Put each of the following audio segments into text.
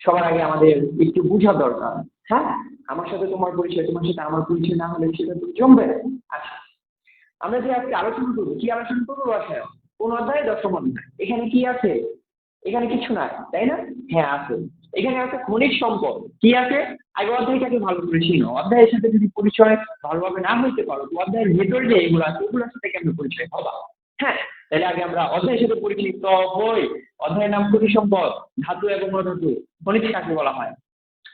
সবার আগে আমাদের একটু বোঝা দরকার। হ্যাঁ, আমার সাথে তোমার পরিচয়, তোমার সাথে আমার পরিচয় না হলে সেটা তো জমবে না। আচ্ছা, আমরা যে আজকে আলোচনা করবো, কি আলোচনা করবো? রসায়ন। কোন অধ্যায়? দশম অধ্যায়। এখানে কি আছে? এখানে কিছু নাই, তাই না? হ্যাঁ আছে। এখানে আছে খনিজ সম্পদ। কি আছে? আগে অধ্যায়টাকে ভালো করে চিনো। অধ্যায়ের সাথে যদি পরিচয় ভালোভাবে না হইতে পারো, তো অধ্যায়ের ভেতরে যে এগুলো আছে ওগুলোর সাথে কেমন পরিচয় হবা? হ্যাঁ, তাহলে আগে আমরা অধ্যায়ের সাথে পরিচিত হই। অধ্যায়ের নাম খনিজ সম্পদ, ধাতু এবং অধাতু। খনিজ কাকে বলা হয়?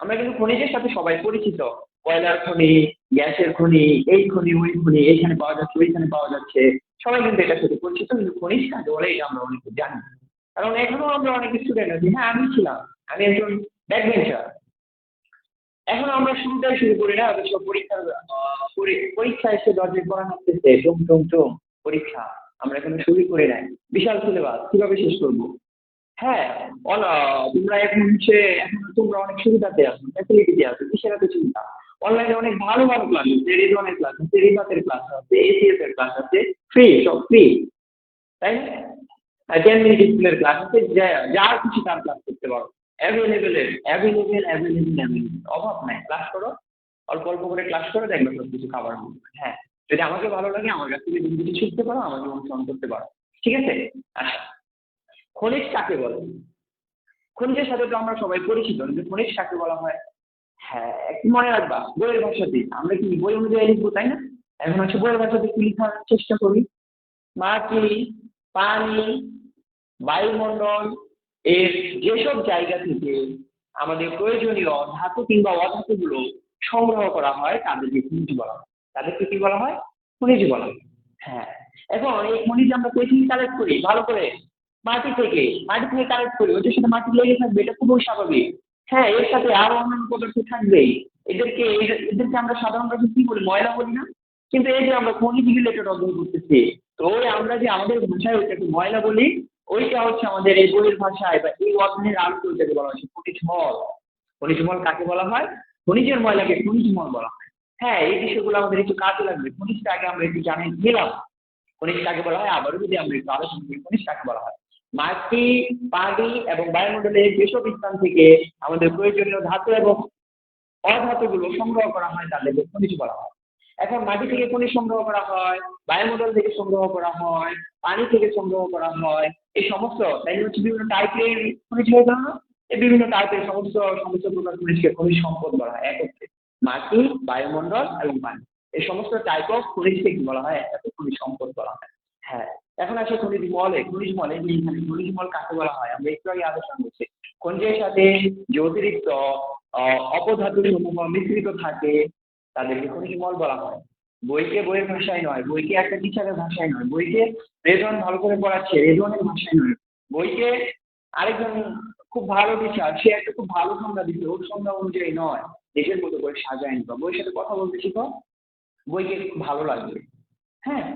আমরা কিন্তু খনিজের সাথে সবাই পরিচিত। কয়লার খনি, গ্যাসের খনি, এই খনি ওই খনি, এইখানে পাওয়া যাচ্ছে ওইখানে পাওয়া যাচ্ছে। সবাই কিন্তু এটার সাথে পরিচিত, কিন্তু খনিজ কাকে বলে এটা আমরা অনেকে জানি না। কারণ এখনো আমরা অনেক স্টুডেন্ট আছি। হ্যাঁ, আমি ছিলাম। আমি একজন ব্যাকবেঞ্চার। এখন আমরা শুরুটাই শুরু করি না, অথচ পরীক্ষা এসে দরজায় পড়া থাকতেছে, টুম টুম টুম পরীক্ষা। আমরা এখনো শুরু করি নাই। বিশাল সিলেবাস, কিভাবে শেষ করবো? হ্যাঁ, তোমরা এখন এখন তোমরা অনেক সুবিধাতে আছো, ফ্যাসিলিটিতে আছো, কিসের এত চিন্তা? অনলাইনে অনেক ভালো ভালো ক্লাস আছে, রেজওয়ানের ক্লাস আছে, রিবাতের ক্লাস আছে, এসিএস এর ক্লাস আছে, ফ্রি, সব ফ্রি, তাই না? 10 মিনিট স্কুলের ক্লাস আছে, যা খুশি তার ক্লাস করতে পারো। অ্যাভেলেবেল, অ্যাভেলেবেল, অ্যাভেলেবেল, অ্যাভেলেবেল, অভাব নাই। ক্লাস করো, অল্প অল্প করে ক্লাস করো, দেখবে সব কিছু খাবার হবে। হ্যাঁ, যদি আমাকে ভালো লাগে, আমার কাছ থেকে যদি কিছু শিখতে পারো, আমাকে অনুসরণ করতে পারো। ঠিক আছে? আচ্ছা, খনিজ কাকে বলে? খনিজের সাথে তো আমরা সবাই পরিচিত, কিন্তু খনিজ কাকে বলা হয়? হ্যাঁ, একটু মনে রাখবা, বইয়ের ভাষাতে। আমরা কি বই অনুযায়ী লিখবো, তাই না? এখন হচ্ছে বইয়ের ভাষাতে কি লেখার চেষ্টা করি? মাটি, পানি, বায়ুমণ্ডল এর যেসব জায়গা থেকে আমাদের প্রয়োজনীয় ধাতু কিংবা অধাতুগুলো সংগ্রহ করা হয় তাদেরকে খনিজ বলা হয়। তাদেরকে কি বলা হয়? খনিজ বলা হয়। হ্যাঁ, এখন এই খনিজ আমরা কোথা থেকে কালেক্ট করি? ভালো করে মাটি থেকে। মাটি থেকে কালেক্ট করি, ওদের সাথে মাটি লেগে থাকবে, এটা খুবই স্বাভাবিক। হ্যাঁ, এর সাথে আরো অন্যান্য পদার্থ থাকবেই। এদেরকে আমরা সাধারণত কি বলি? ময়লা বলি না? কিন্তু এই যে আমরা খনিজ রিলেটেড অধ্যয়ন করতেছি, তো ওই আমরা যে আমাদের ভাষায় ওইটাকে ময়লা বলি, ওইটা হচ্ছে আমাদের এই বইয়ের ভাষায় বা এই অধ্যায়ের আলোকে ওইটাকে বলা হচ্ছে খনিজ মল। খনিজ মল কাকে বলা হয়? খনিজের ময়লাকে খনিজ মল বলা হয়। হ্যাঁ, এই বিষয়গুলো আমাদের একটু কাজে লাগবে। খনিজটা আগে আমরা একটু জানি নিলাম। খনিজ কাকে বলা হয় আবারও যদি আমরা একটু আলোচনা করি, খনিজ কাকে বলা হয়? মাটি, পানি এবং বায়ুমণ্ডলের যেসব স্থান থেকে আমাদের প্রয়োজনীয় ধাতু এবং অধাতুগুলো সংগ্রহ করা হয় তাদেরকে খনিজ বলা হয়। এখন মাটি থেকে খনিজ সংগ্রহ করা হয়, বায়ুমণ্ডল থেকে সংগ্রহ করা হয়, পানি থেকে সংগ্রহ করা হয়। এই সমস্ত তাই হচ্ছে বিভিন্ন টাইপের খনিজ হয়ে গেল না? এই বিভিন্ন টাইপের সমস্ত সমস্ত প্রকার খনিজকে খনিজ সম্পদ বলা হয় একত্রে। মাটি, বায়ুমণ্ডল এবং পানি, এই সমস্ত টাইপ অফ খনিজকে কি বলা হয়? একসাথে খনিজ সম্পদ বলা হয়। হ্যাঁ, এখন আসে খনিজ মলে। খনিজ মলে যে এখানে খনিজ মল কাকে বলা হয় আমরা একটু আগে আলোচনা করছি। খনিজের সাথে যে অতিরিক্ত অপধাতু সমূহ মিশ্রিত থাকে তাদেরকে খনিজ মল বলা হয়। বইকে বইয়ের ভাষায় নয়, বইকে একটা টিচারের ভাষায় নয়, বইকে রেজন ভালো করে পড়াচ্ছে রেজনের ভাষায় নয়, বইকে আরেকজন খুব ভালো টিচার সে একটা খুব ভালো সংজ্ঞা দিচ্ছে, ওর সংজ্ঞা অনুযায়ী নয়, নিজের মতো করে সাজায় নিবা। বইয়ের সাথে কথা বলতে শিখো, বইকে খুব ভালো লাগবে। হ্যাঁ,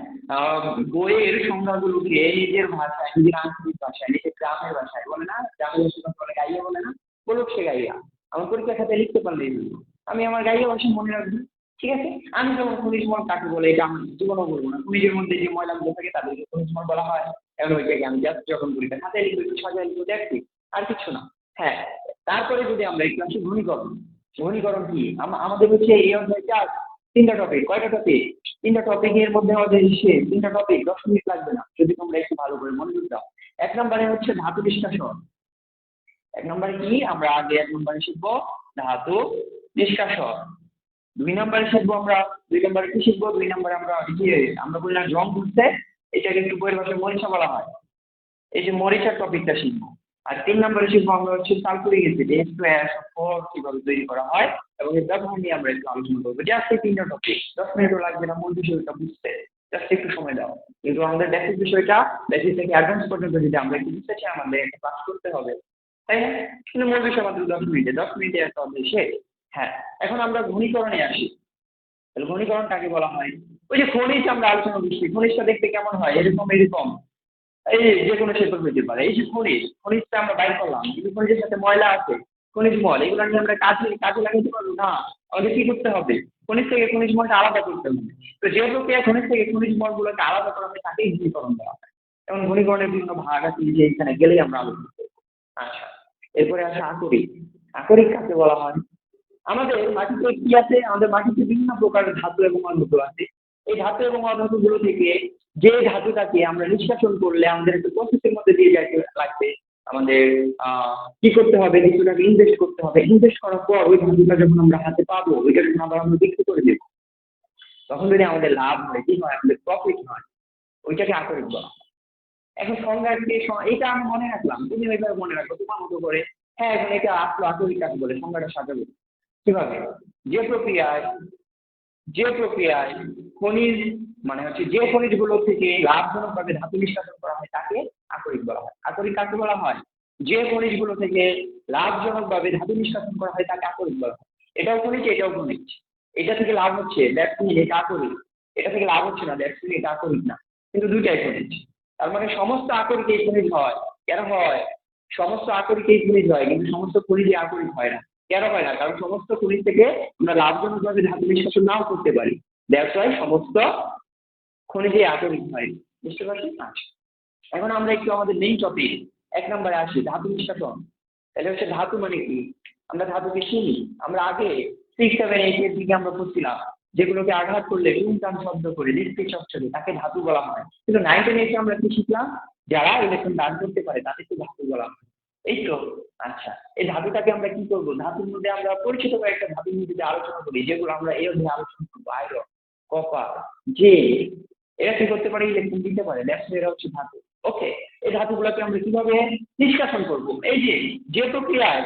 বইয়ের সংজ্ঞাগুলোকে নিজের ভাষায়, নিজের আঞ্চলিক ভাষায়, নিজের গ্রামের ভাষায় বলে না, গ্রামের ভাষায় বলে গাইয়া বলে না, বলুক সে গাইয়া। আমার পরীক্ষা খাতায় লিখতে পারলেই হলো। আমি আমার গাইয়া ভাষা মনে রাখবো। ঠিক আছে? আমি যেমন খনিজ মল কাকে বলে এটা আমি জীবনও বলবো না। খনিজের মধ্যে যে ময়লাগুলো থাকে তাদেরকে খনিজ মল বলা হয়। এখন ওইটাকে আমি জাস্ট যখন পরীক্ষা খাতায় লিখবো একটু সাজায় লিখবো, দেখছি আর কিছু না। হ্যাঁ, তারপরে যদি আমরা একটু আসি ঘনীকরণ। ঘনীকরণ কি? আমাদের হচ্ছে এই অধ্যায়টা তিনটা টপিক। কয়টা টপিক? তিনটা টপিকের মধ্যে আমাদের তিনটা টপিক 10 মিনিট লাগবে না যদি তোমরা একটু ভালো করে মনোযোগ দাও। এক নম্বরে হচ্ছে ধাতু নিষ্কাশন। এক নম্বরে কি আমরা আগে এক নম্বরে শিখবো? ধাতু নিষ্কাশন। 2 নম্বরে শিখবো আমরা, 2 নম্বরে কি শিখবো? 2 নম্বরে আমরা আমরা বললাম রং ঘুরতে, এটাকে একটু বইয়ের ভাষায় মরিচা বলা হয়। এই যে মরিচার টপিকটা শিখবো। আর 3 নম্বরে শিখবো আমরা হচ্ছে সালফিউরিক অ্যাসিড H2SO4 কিভাবে তৈরি করা হয় এবং এর ব্যবহার নিয়ে আমরা একটু আলোচনা করবো। জাস্ট এই তিনটা টপিক, 10 মিনিটও লাগবে না মূল বিষয়টা বুঝতে। জাস্ট একটু সময় দাও। কিন্তু আমাদের বেসিক বিষয়টা, বেসিক থেকে অ্যাডভান্স পর্যন্ত যদি আমরা একটু বুঝতে চাই আমাদের একটা ক্লাস করতে হবে, তাই না? কিন্তু মূল বিষয় মাত্র 10 মিনিটে, 10 মিনিটে একটা অধ্যায় শেষ। হ্যাঁ, এখন আমরা ঘনীকরণে আসি। তাহলে ঘনীকরণ কাকে বলা হয়? ওই যে খনিজ আমরা আলোচনা করছি, খনিজটা দেখতে কেমন হয়? এরকম এরকম, এই যে কোনো শেকল হইতে পারে। এই যে খনিজটা আমরা বাইর করলাম, কিন্তু খনিজের সাথে ময়লা আছে, খনিজ মল, এগুলো নিয়ে আমরা কাজে কাজে লাগাতে পারবো না। আমাদের কি করতে হবে? খনিজ থেকে খনিজ মলটা আলাদা করতে হবে। তো যে প্রক্রিয়া খনিজ থেকে খনিজ মলগুলোকে আলাদা করা হয় তাকেই ঘনীকরণ বলা হয়। এবং ঘনীকরণের বিভিন্ন ভাগ আছে যে এখানে গেলেই আমরা আলোচনা করবো। আচ্ছা, এরপরে আসে আকরিক। আকরিক কাকে বলা হয়? আমাদের মাটিতে কি আছে? আমাদের মাটিতে বিভিন্ন প্রকারের ধাতু এবং অধাতু আছে। এই ধাতু এবং অধাতুগুলো থেকে যে ধাতুটাকে আমরা নিষ্কাশন করলে আমাদের একটা প্রসেসের মধ্যে দিয়ে যাইতে লাগবে, আমাদের কি করতে হবে? কিছুটাকে ইনভেস্ট করতে হবে। ইনভেস্ট করার পর ওই ধাতুটা যখন আমরা হাতে পাবো, ওইটা যখন আবার আমরা বিক্রি করে দেবো, তখন যদি আমাদের লাভ হয়, কি হয়? আমাদের প্রফিট হয়, ওইটাকে আকরিক বলা হয়। এখন সংজ্ঞাকে এটা আমি মনে রাখলাম, তুমি ওইভাবে মনে রাখো তোমার মতো করে। হ্যাঁ, এখন এটা আসলো আকরিক কাকে বলে, সংজ্ঞাটা সাজাবো কিভাবে? যে প্রক্রিয়ায় যে প্রক্রিয়ায় খনিজ মানে হচ্ছে যে খনিজগুলো থেকে লাভজনকভাবে ধাতু নিষ্কাশন করা হয় তাকে আকরিক বলা হয়। আকরিক কাকে বলা হয়? যে খনিজগুলো থেকে লাভজনকভাবে ধাতু নিষ্কাশন করা হয় তাকে আকরিক বলা হয়। এটাও খনিজ, এটাও খনিজ। এটা থেকে লাভ হচ্ছে, দ্যাটস মিন এটা আকরিক। এটা থেকে লাভ হচ্ছে না, দ্যাটস মিন এটা আকরিক না। কিন্তু দুইটাই খনিজ। তার মানে সমস্ত আকরিক এই খনিজ হয়। কেন হয়? সমস্ত আকরিক এই খনিজ হয়, কিন্তু সমস্ত খনিজই আকরিক হয় না। কেন হয় না? কারণ সমস্ত খনিজ থেকে আমরা লাভজনকভাবে ধাতু নিষ্কাশন নাও করতে পারি। দ্যাটস ওয়াই সমস্ত খনিজে আকরিক হয়। বুঝতে পারছি? আচ্ছা, এখন আমরা একটু আমাদের মেইন টপিক ১ নম্বরে আসি, ধাতু নিষ্কাশন। তাহলে হচ্ছে ধাতু মানে কি? আমরা ধাতুকে চিনি। আমরা আগে 6, 7, 8 এর দিকে আমরা পড়ছিলাম, যেগুলোকে আঘাত করলে টুনটান শব্দ করে নিষ্ক্রিয় চকচকে তাকে ধাতু বলা হয়। কিন্তু 9, 10 এসে আমরা কি শিখলাম? যারা ইলেকট্রন দান করতে পারে তাদেরকে ধাতু বলা হয়। এই তো। আচ্ছা, এই ধাতুটাকে আমরা কি করবো? ধাতুর মধ্যে আমরা পরিচিত কয়েকটা ধাতুর মধ্যে আলোচনা করি, যেগুলো আমরা এই অধ্যায়ে আলোচনা করবো। আয়রন, কপার, জিঙ্ক, এরা কি করতে পারে? ইলেকট্রন দিতে পারে। দ্যাটস এরা হচ্ছে ধাতু। ওকে, এই ধাতুগুলোকে আমরা কিভাবে নিষ্কাশন করব? এই যে প্রক্রিয়ায়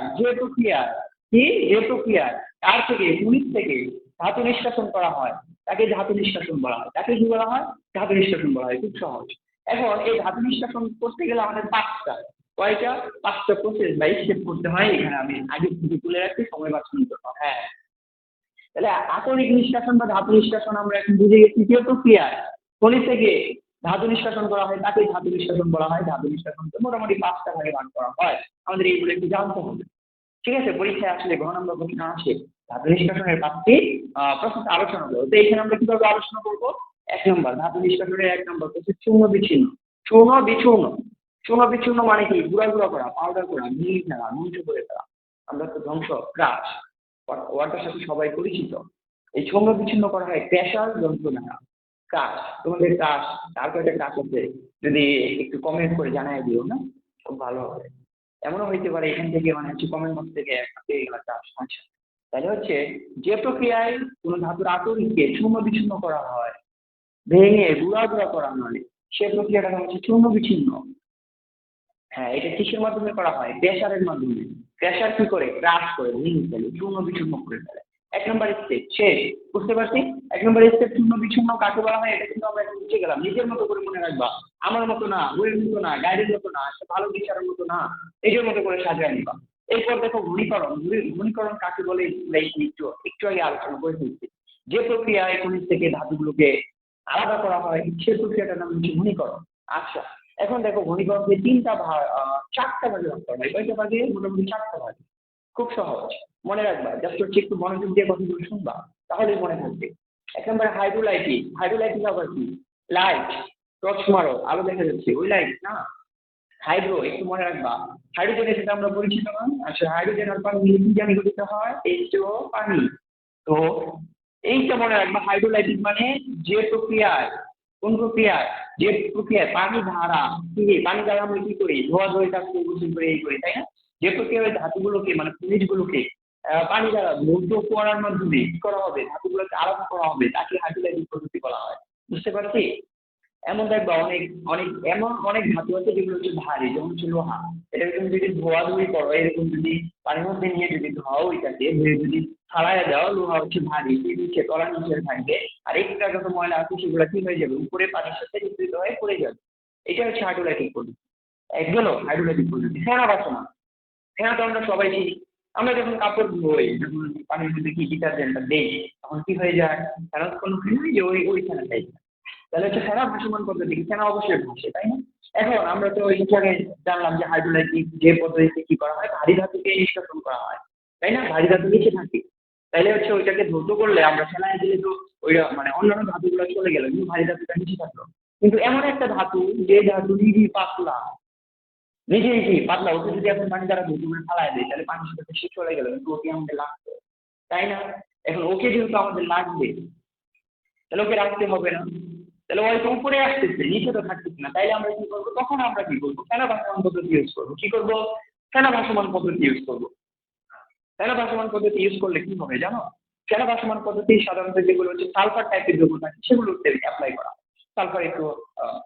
তার থেকে খনিজ থেকে ধাতু নিষ্কাশন করা হয় তাকে ধাতু নিষ্কাশন বলা হয়। তাকে কি বলা হয়? ধাতু নিষ্কাশন বলা হয়। খুব সহজ। এখন এই ধাতু নিষ্কাশন করতে গেলে আমাদের পাঁচটা প্রসেস বা স্টেপ করতে হয়। এখানে আমি আগে থেকে তুলে রাখছি, সময় বাঁচানোর জন্য। হ্যাঁ, তাহলে আকরিক নিষ্কাশন বা ধাতু নিষ্কাশন আমরা এখন বুঝে গেছি। যে প্রক্রিয়ায় খনিজ থেকে ধাতু নিষ্কাশন করা হয় তাকে ধাতু নিষ্কাশন বলা হয়। ধাতু নিষ্কাশনকে মোটামুটি 5টা ভাগে ভাগ করা হয়। আমাদের এইগুলো একটু জানতে হবে। ঠিক আছে? পরীক্ষায় আসলে ঘ নম্বর প্রশ্ন আসে ধাতু নিষ্কাশনের 5টি প্রসেস আলোচনা করবো। তো এখানে আমরা কিভাবে আলোচনা করবো? 1 নম্বর ধাতু নিষ্কাশনের 1 নম্বর প্রসেস চূর্ণ বিচ্ছিন্ন। চূর্ণ বিচ্ছিন্ন মানে কি? গুঁড়া গুঁড়া করা, পাউডার করা, মিহি ফেলা, ধ্বংস করে ফেলা। আমরা তো ধ্বংস, ক্রাশ ওয়ার্ডটার সাথে সবাই পরিচিত। এই চূর্ণ বিচ্ছিন্ন করা হয় প্রেসার যন্ত্র দ্বারা। কাজ, তোমাদের কাজ, তারপর একটা কাজ আছে, যদি একটু কমেন্ট করে জানাই দিও না, খুব ভালো হবে। এমনও হইতে পারে এখান থেকে মানে হচ্ছে কমেন্ট বক্স থেকে পেয়ে গেল কাজ। আচ্ছা, তাহলে হচ্ছে যে প্রক্রিয়ায় কোনো ধাতুর আকরিককে চূর্ণ বিচ্ছিন্ন করা হয়, ভেঙে গুঁড়া গুঁড়া করা হয়, সে প্রক্রিয়াটা হচ্ছে চূর্ণ বিচ্ছিন্ন। হ্যাঁ, এটা কিসের মাধ্যমে করা হয়? প্রেসারের মাধ্যমে। প্রেসার কি করে? ক্রাশ করে, ভেঙে ফেলে, চূর্ণ বিচূর্ণ করে ফেলে। 1 নম্বর স্টেপ শেষ। বুঝতে পারছি? 1 নম্বর স্টেপ চূর্ণ বিচূর্ণ কাকে বলা হয়? এটা কিন্তু আমরা এখন বুঝে গেলাম। নিজের মতো করে মনে রাখবা। আমার মতো না, বইয়ের মতো না, গাইডের মতো না, একটা ভালো টিচারের মতো না, নিজের মতো করে সাজিয়ে নিবা। এরপর দেখো ঘনীকরণ। ঘনীকরণ কাকে বলে? একটু আগে আলোচনা করে ফেলছি। যে প্রক্রিয়ায় খনিজ থেকে ধাতুগুলোকে আলাদা করা হয় সে প্রক্রিয়াটার নাম হচ্ছে ঘনীকরণ। আচ্ছা, এখন দেখো ঘনীকরণকে 4টা ভাগে ভাগ করা হয়। কয়টা ভাগে? মোটামুটি 4টা ভাগে। খুব সহজ, মনে রাখবা। জাস্ট হচ্ছে একটু মনোযোগ দিয়ে কথাগুলো শুনবা, তাহলেই মনে থাকবে। 1 নম্বরে হাইড্রোলাইটিক। হাইড্রোলাইটিক আবার কি? লাইট, টর্চ মারো, আলো দেখা যাচ্ছে, ওই লাইট না। হাইড্রো একটু মনে রাখবা। হাইড্রোজেনের সাথে আমরা পরিচিত না? আচ্ছা, হাইড্রোজেন আর পানি মিলে কি জানি গঠিত হয়? H2O, পানি। তো এইটা মনে রাখবা, হাইড্রোলাইটিক মানে যে প্রক্রিয়ায়, কোন প্রক্রিয়ায়? যে প্রক্রিয়ায় পানি ধারা, পানি দ্বারা আমরা কি করি? ধোয়াধুয়ি কাজ করি, গোসল করে, এই করি, তাই না? যে প্রক্রিয়ায় ধাতুগুলোকে মানে খনিজগুলোকে পানি দ্বারা ধৌত করার মাধ্যমে কি করা হবে? ধাতুগুলোকে আলাদা করা হবে, তাকে হাইড্রোলাইটিক পদ্ধতি বলা হয়। বুঝতে পারছি? এমন দেখবা অনেক ধাতু আছে যেগুলো হচ্ছে ভারী, যেমন হচ্ছে লোহা। এটা তুমি যদি ধোয়াধুয়ি করো, এরকম যদি পানির মধ্যে নিয়ে যদি ধোয়াও, ওইটাকে ধুয়ে যদি ফালাইয়া দাও, লোহা হচ্ছে ভারী, সে নিচে তলার নিচে থাকবে। আর এক্সট্রা যত ময়লা আছে সেগুলো কি হয়ে যাবে? উপরে পানির সাথে মিশ্রিত হয়ে পড়ে যাবে। এটা হচ্ছে হাইড্রোলাইটিক পদ্ধতি। গেল হাইড্রোলাইটিক পদ্ধতি। ফেনা বাসনা। ফেনা তো আমরা সবাই চিনি। আমরা যখন কাপড় ধোই, যখন পানির মধ্যে কি ডিটারজেন্টটা দেই, তখন কি হয়ে যায়? ফেনা কোনো যে ওই ফেনাটাই। তাহলে হচ্ছে ফেনা ভাসমান পদ্ধতি। ফেনা অবশ্যই ভাসে, তাই না? এখন আমরা তো একটু আগে জানলাম যে হাইড্রোলাইটিক যে পদ্ধতিতে কি করা হয়, ভারী ধাতুকে নিষ্কাশন করা হয়, তাই না? ভারী ধাতু নিচে থাকে। তাইলে হচ্ছে ওইটাকে ধৌত করলে আমরা ফেলায় দিলে তো ওই মানে অন্যান্য ধাতুগুলো চলে গেল, কিন্তু ভারী ধাতুটা নিচে থাকলো। কিন্তু এমন একটা ধাতু যে ধাতু নিরি পাতলা, নিজেই কি পাতলা, ওকে যদি এখন পানি দ্বারা ধুয়ে মানে ফালাই দেয় তাহলে পানির সাথে সে চলে গেল, কিন্তু ওকে আমাদের লাগবে, তাই না? এখন ওকে যেহেতু আমাদের লাগবে তাহলে ওকে রাখতে হবে না, তাহলে ওই তো উপরে আসতেছে নিচে তো থাকতেছে না, তাইলে আমরা কি করবো, তখন আমরা কি করবো, ফেনা ভাসমান পদ্ধতি ইউজ করবো। কি করবো? ফেনা ভাসমান পদ্ধতি ইউজ করবো। ফেনা ভাসমান পদ্ধতি ইউজ করলে কি হবে জানো? ফেনা ভাসমান পদ্ধতি সাধারণত যেগুলো হচ্ছে সালফার টাইপের দ্রব্য থাকে সেগুলোতে অ্যাপ্লাই করা হয়। সালফার একটু আহ,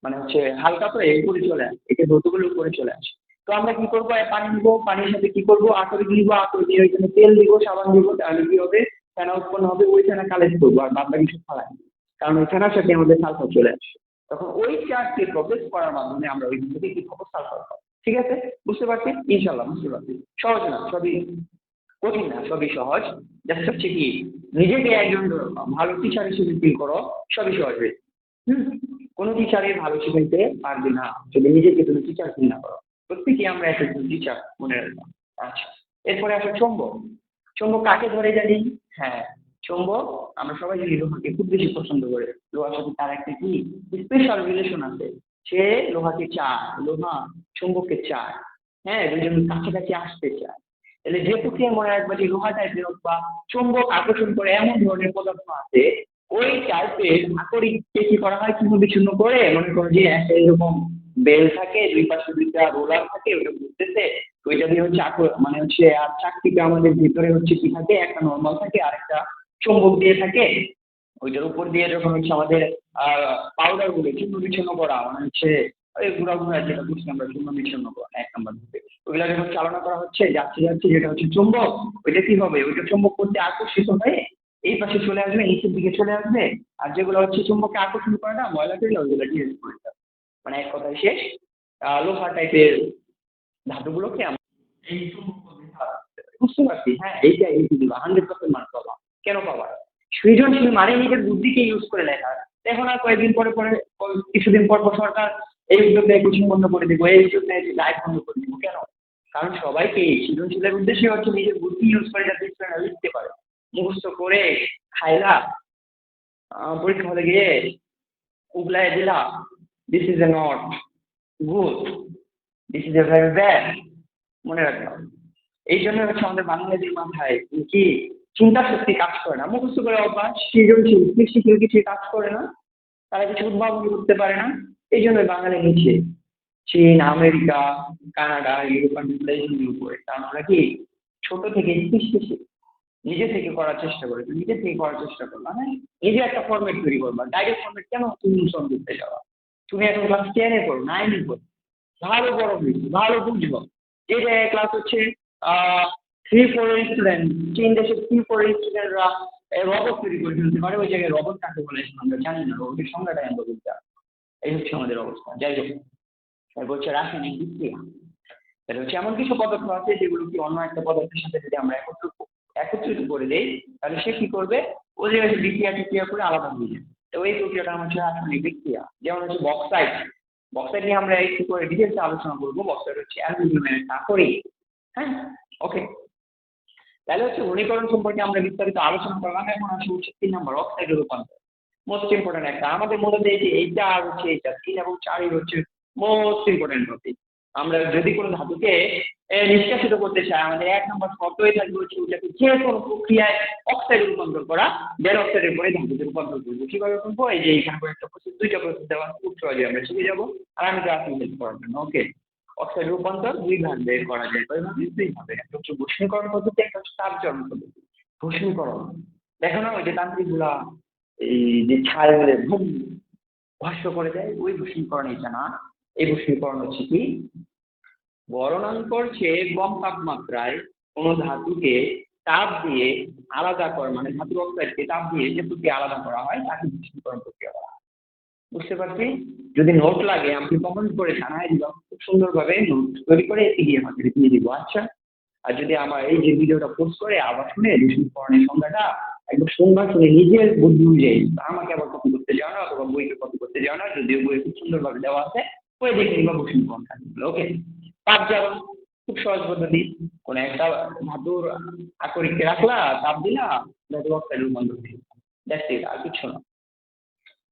মানে হচ্ছে হালকা, তো এই উপরে চলে আসে, এতে দ্রব্যগুলো উপরে চলে আসে। তো আমরা কি করবো, পানি নিবো, পানির সাথে কি করবো, আকরিক নিবো, আকরিক নিয়ে ওইখানে তেল দিব, সাবান দিব, তাহলে কি হবে, ফেনা উৎপন্ন হবে, ওই ফেনা কালেক্ট করবো আর বাদ বাকি সব ফালাই দিবো। কারণ ওই ফেনার সাথে আমাদের সালফার চলে আসে, তখন ওই চারটি প্রসেস করার মাধ্যমে আমরা ওই থেকে কি পাবো, সালফার পাবো। ঠিক আছে? বুঝতে পারছি? ইনশাল্লাহ বুঝতে পারছি। সহজ না, সবই কঠিন না, সবই সহজ। জাস্ট হচ্ছে কি, নিজেকে একজন ভালো টিচার হিসেবে ফিল করো, সবই সহজ হয়ে যাবে। হুম। কোনো টিচারই ভালো শিখাইতে পারবে না যদি নিজেকে তুমি টিচার ফিল না করো। প্রত্যেকে আমরা এক একজন টিচার, মনে রাখলাম। আচ্ছা, এরপরে আসো চুম্বক। চুম্বক কাকে ধরে জানি? হ্যাঁ, চুম্বক আমরা সবাই জানি লোহাকে খুব বেশি পছন্দ করে। লোহার সাথে তার একটা কি স্পেশাল রিলেশন আছে। সে লোহাকে চায়, লোহা চুম্বককে চায়। হ্যাঁ, দুজন কাছাকাছি আসতে চায়। তাহলে যে প্রক্রিয়া মনে রাখবে যে লোহা টাইপের বা চুম্বক আকর্ষণ করে এমন ধরনের পদার্থ আছে, ওই টাইপের আকরিককে কি করা হয়, চূর্ণ বিচ্ছিন্ন করে, মনে করো যে একটা এরকম বেল থাকে, দুই পাশে দুইটা রোলার থাকে, ওইটা ঘুরতেছে, ওইটা দিয়ে হচ্ছে মানে হচ্ছে আর চাকতিটা আমাদের ভিতরে হচ্ছে কি থাকে, একটা নর্মাল থাকে আর একটা চুম্বক দিয়ে থাকে। ওইটার উপর দিয়ে যখন হচ্ছে আমাদের পাউডার গুলো চূর্ণ বিচ্ছিন্ন করা, মানে হচ্ছে ওই গুঁড়া গুঁড়া যেটা বুঝছি আমরা, চূর্ণ বিচ্ছিন্ন করা এক নাম্বার থেকে, ওইগুলা যখন চালনা করা হচ্ছে, যাচ্ছে যাচ্ছে, যেটা হচ্ছে চুম্বক, ওইটা কি হবে, ওইটা চুম্বক করতে আকর্ষিত হয়ে এই পাশে চলে আসবে, নিচের দিকে চলে আসবে। আর যেগুলো হচ্ছে চুম্বককে আকর্ষণ করে না, ময়লা তৈরি, ওইগুলো ডিরেক্ট করে দেবে। মানে এক কথায় শেষ, লোহা টাইপের ধাতুগুলোকে আমরা এই চুম্বক পদ্ধতি দ্বারা করতে পারি। বুঝতে পারছি? হ্যাঁ, এইটা এই দিবা 100% মার্ক পাবা। কেন পাবা? সৃজনশীল মানে নিজের বুদ্ধিকে ইউজ করে লেখা। এখন আর কয়েকদিন পরে পরে কিছুদিন পর পর সরকার এই উদ্যোগ নেয়, কোচিং বন্ধ করে দিব, এই উদ্যোগ নেয় লাইভ বন্ধ করে দিব। কেন? কারণ সবাইকে সৃজনশীলের উদ্দেশ্যে হচ্ছে নিজের বুদ্ধি ইউজ করে যাতে স্টুডেন্টরা লিখতে পারে। মুখস্থ করে খাইলা, পরীক্ষা হলে গিয়ে উগলায় দিলা, this is a not good, this is a very bad. মনে রাখলাম। এই জন্য হচ্ছে আমাদের বাংলাদেশের মাথায় কি চিন্তা শক্তি কাজ করে না, মুখস্থ করে অভ্যাস, সৃজনশীল সৃষ্টিশীল কিছু কাজ করে না, তারা কিছু উদ্ভাবন করতে পারে না। এই জন্য বাঙালি নিচে, চীন, আমেরিকা, কানাডা, ইউরোপ কান্ট্রিগুলো এই উপরে। কারণ আমরা কি ছোট থেকে সৃষ্টিশীল, নিজে থেকে করার চেষ্টা করি। তুমি নিজে থেকে করার চেষ্টা করবা, হ্যাঁ, নিজে একটা ফরম্যাট তৈরি করবা। ডাইরেক্ট ফরম্যাট কেন তুমি অনুসরণ করতে যাওয়া? তুমি এখন ক্লাস 10-এ পড়ো, 9-এ পড়ো, ভালো বড় হয়েছে, ভালো বুঝবো। যে জায়গায় ক্লাস হচ্ছে 3-4 এর স্টুডেন্ট, চীন দেশের 3-4 এর স্টুডেন্টরা রবট তৈরি করে ফেলতে পারে। ওই জায়গায় রবট কাকে বলে এখন আমরা জানি না, রবটের সংজ্ঞাটাই আমরা বলতে পারি। এই হচ্ছে আমাদের অবস্থা। যাই হোক, তারপর হচ্ছে রাসায়নিক বিক্রিয়া। এটা হচ্ছে এমন কিছু পদার্থ আছে যেগুলো কি অন্য একটা পদার্থের সাথে যদি আমরা একত্রিত করে দেই, তাহলে সে কি করবে, ও যে বিক্রিয়া টিক্রিয়া করে আলাদা হয়ে যাবে। তো এই প্রক্রিয়াটা আমার হচ্ছে রাসায়নিক বিক্রিয়া। যেমন হচ্ছে বক্সাইড। বক্সাইড নিয়ে আমরা একটু করে ডিটেলসে আলোচনা করবো। বক্সাইড হচ্ছে অ্যালুমিনিয়ামের একটা আকরিক। হ্যাঁ, ওকে। তাহলে হচ্ছে ঘনীকরণ সম্পর্কে আমরা বিস্তারিত আলোচনা করলাম। এখন আসে হচ্ছে 3 নম্বর, অক্সাইডের রূপান্তর। মোস্ট ইম্পর্টেন্ট একটা, আমাদের মধ্যে এই যে এইটা আর হচ্ছে এইটা 3 এবং 4 হচ্ছে মোস্ট ইম্পর্টেন্ট টপিক। আমরা যদি কোনো ধাতুকে নিষ্কাশিত করতে চাই, আমাদের 1 নম্বর শর্তই থাকবে হচ্ছে ওটাকে যে কোনো প্রক্রিয়ায় অক্সাইডে রূপান্তর করা, দেন অক্সাইডের পরে ধাতুতে রূপান্তর করবো। কিভাবে করবো? এই যে এইখানে একটা প্রসেস, দুইটা প্রসেস দেওয়া খুব সহজে আমরা শিখে যাবো। আর আমি ক্লাস হেল্প করার জন্য, ওকে। অক্সাইড রূপান্তর দুই ভাগ বের করা যায়, কয়ভাবে? দুই ভাবে। একটা হচ্ছে বস্তুনীকরণ পদ্ধতি, একটা হচ্ছে তাপচরণ পদ্ধতি। বস্তুনীকরণ দেখো না, ওই যে তান্ত্রিক গুলা এই যে ছাল মেরে ভুম ভস্য করে দেয়, ওই বস্তুনীকরণ এটা না। এই বস্তুনীকরণ হচ্ছে কি, গলনাঙ্কর চেয়ে কম তাপমাত্রায় কোনো ধাতুকে তাপ দিয়ে আলাদা করা, মানে ধাতুর অক্সাইডকে তাপ দিয়ে যে প্রক্রিয়া আলাদা করা হয় তাকে বস্তুনীকরণ প্রক্রিয়া বলা হয়। বুঝতে পারছি? যদি নোট লাগে আপনি কমেন্ট করে জানাই দিলাম, খুব সুন্দরভাবে নোট তৈরি করে এগিয়ে আমাকে দিয়ে দিব। আচ্ছা, আর যদি আমার এই যে ভিডিওটা পোস্ট করে আবার শুনে বস্তুনীকরণের সংজ্ঞাটা একদম শুনবার, শুনে নিজের বুদ্ধি অনুযায়ী আমাকে আবার কপি করতে যাও না, অথবা বইকে কপি করতে যাও না, যদিও বই খুব সুন্দরভাবে দেওয়া আছে, বই দেখে নিবা বস্তুনীকরণ থাকবে। ওকে। তাপ জ্বালন খুব সহজ পদ্ধতি। কোনো একটা ধাতুর আকরিককে রাখলা, তাপ দিলা, ধাতু অক্সাইড রূপান্তর দিল, দ্যাটস ইট, আর কিছু না।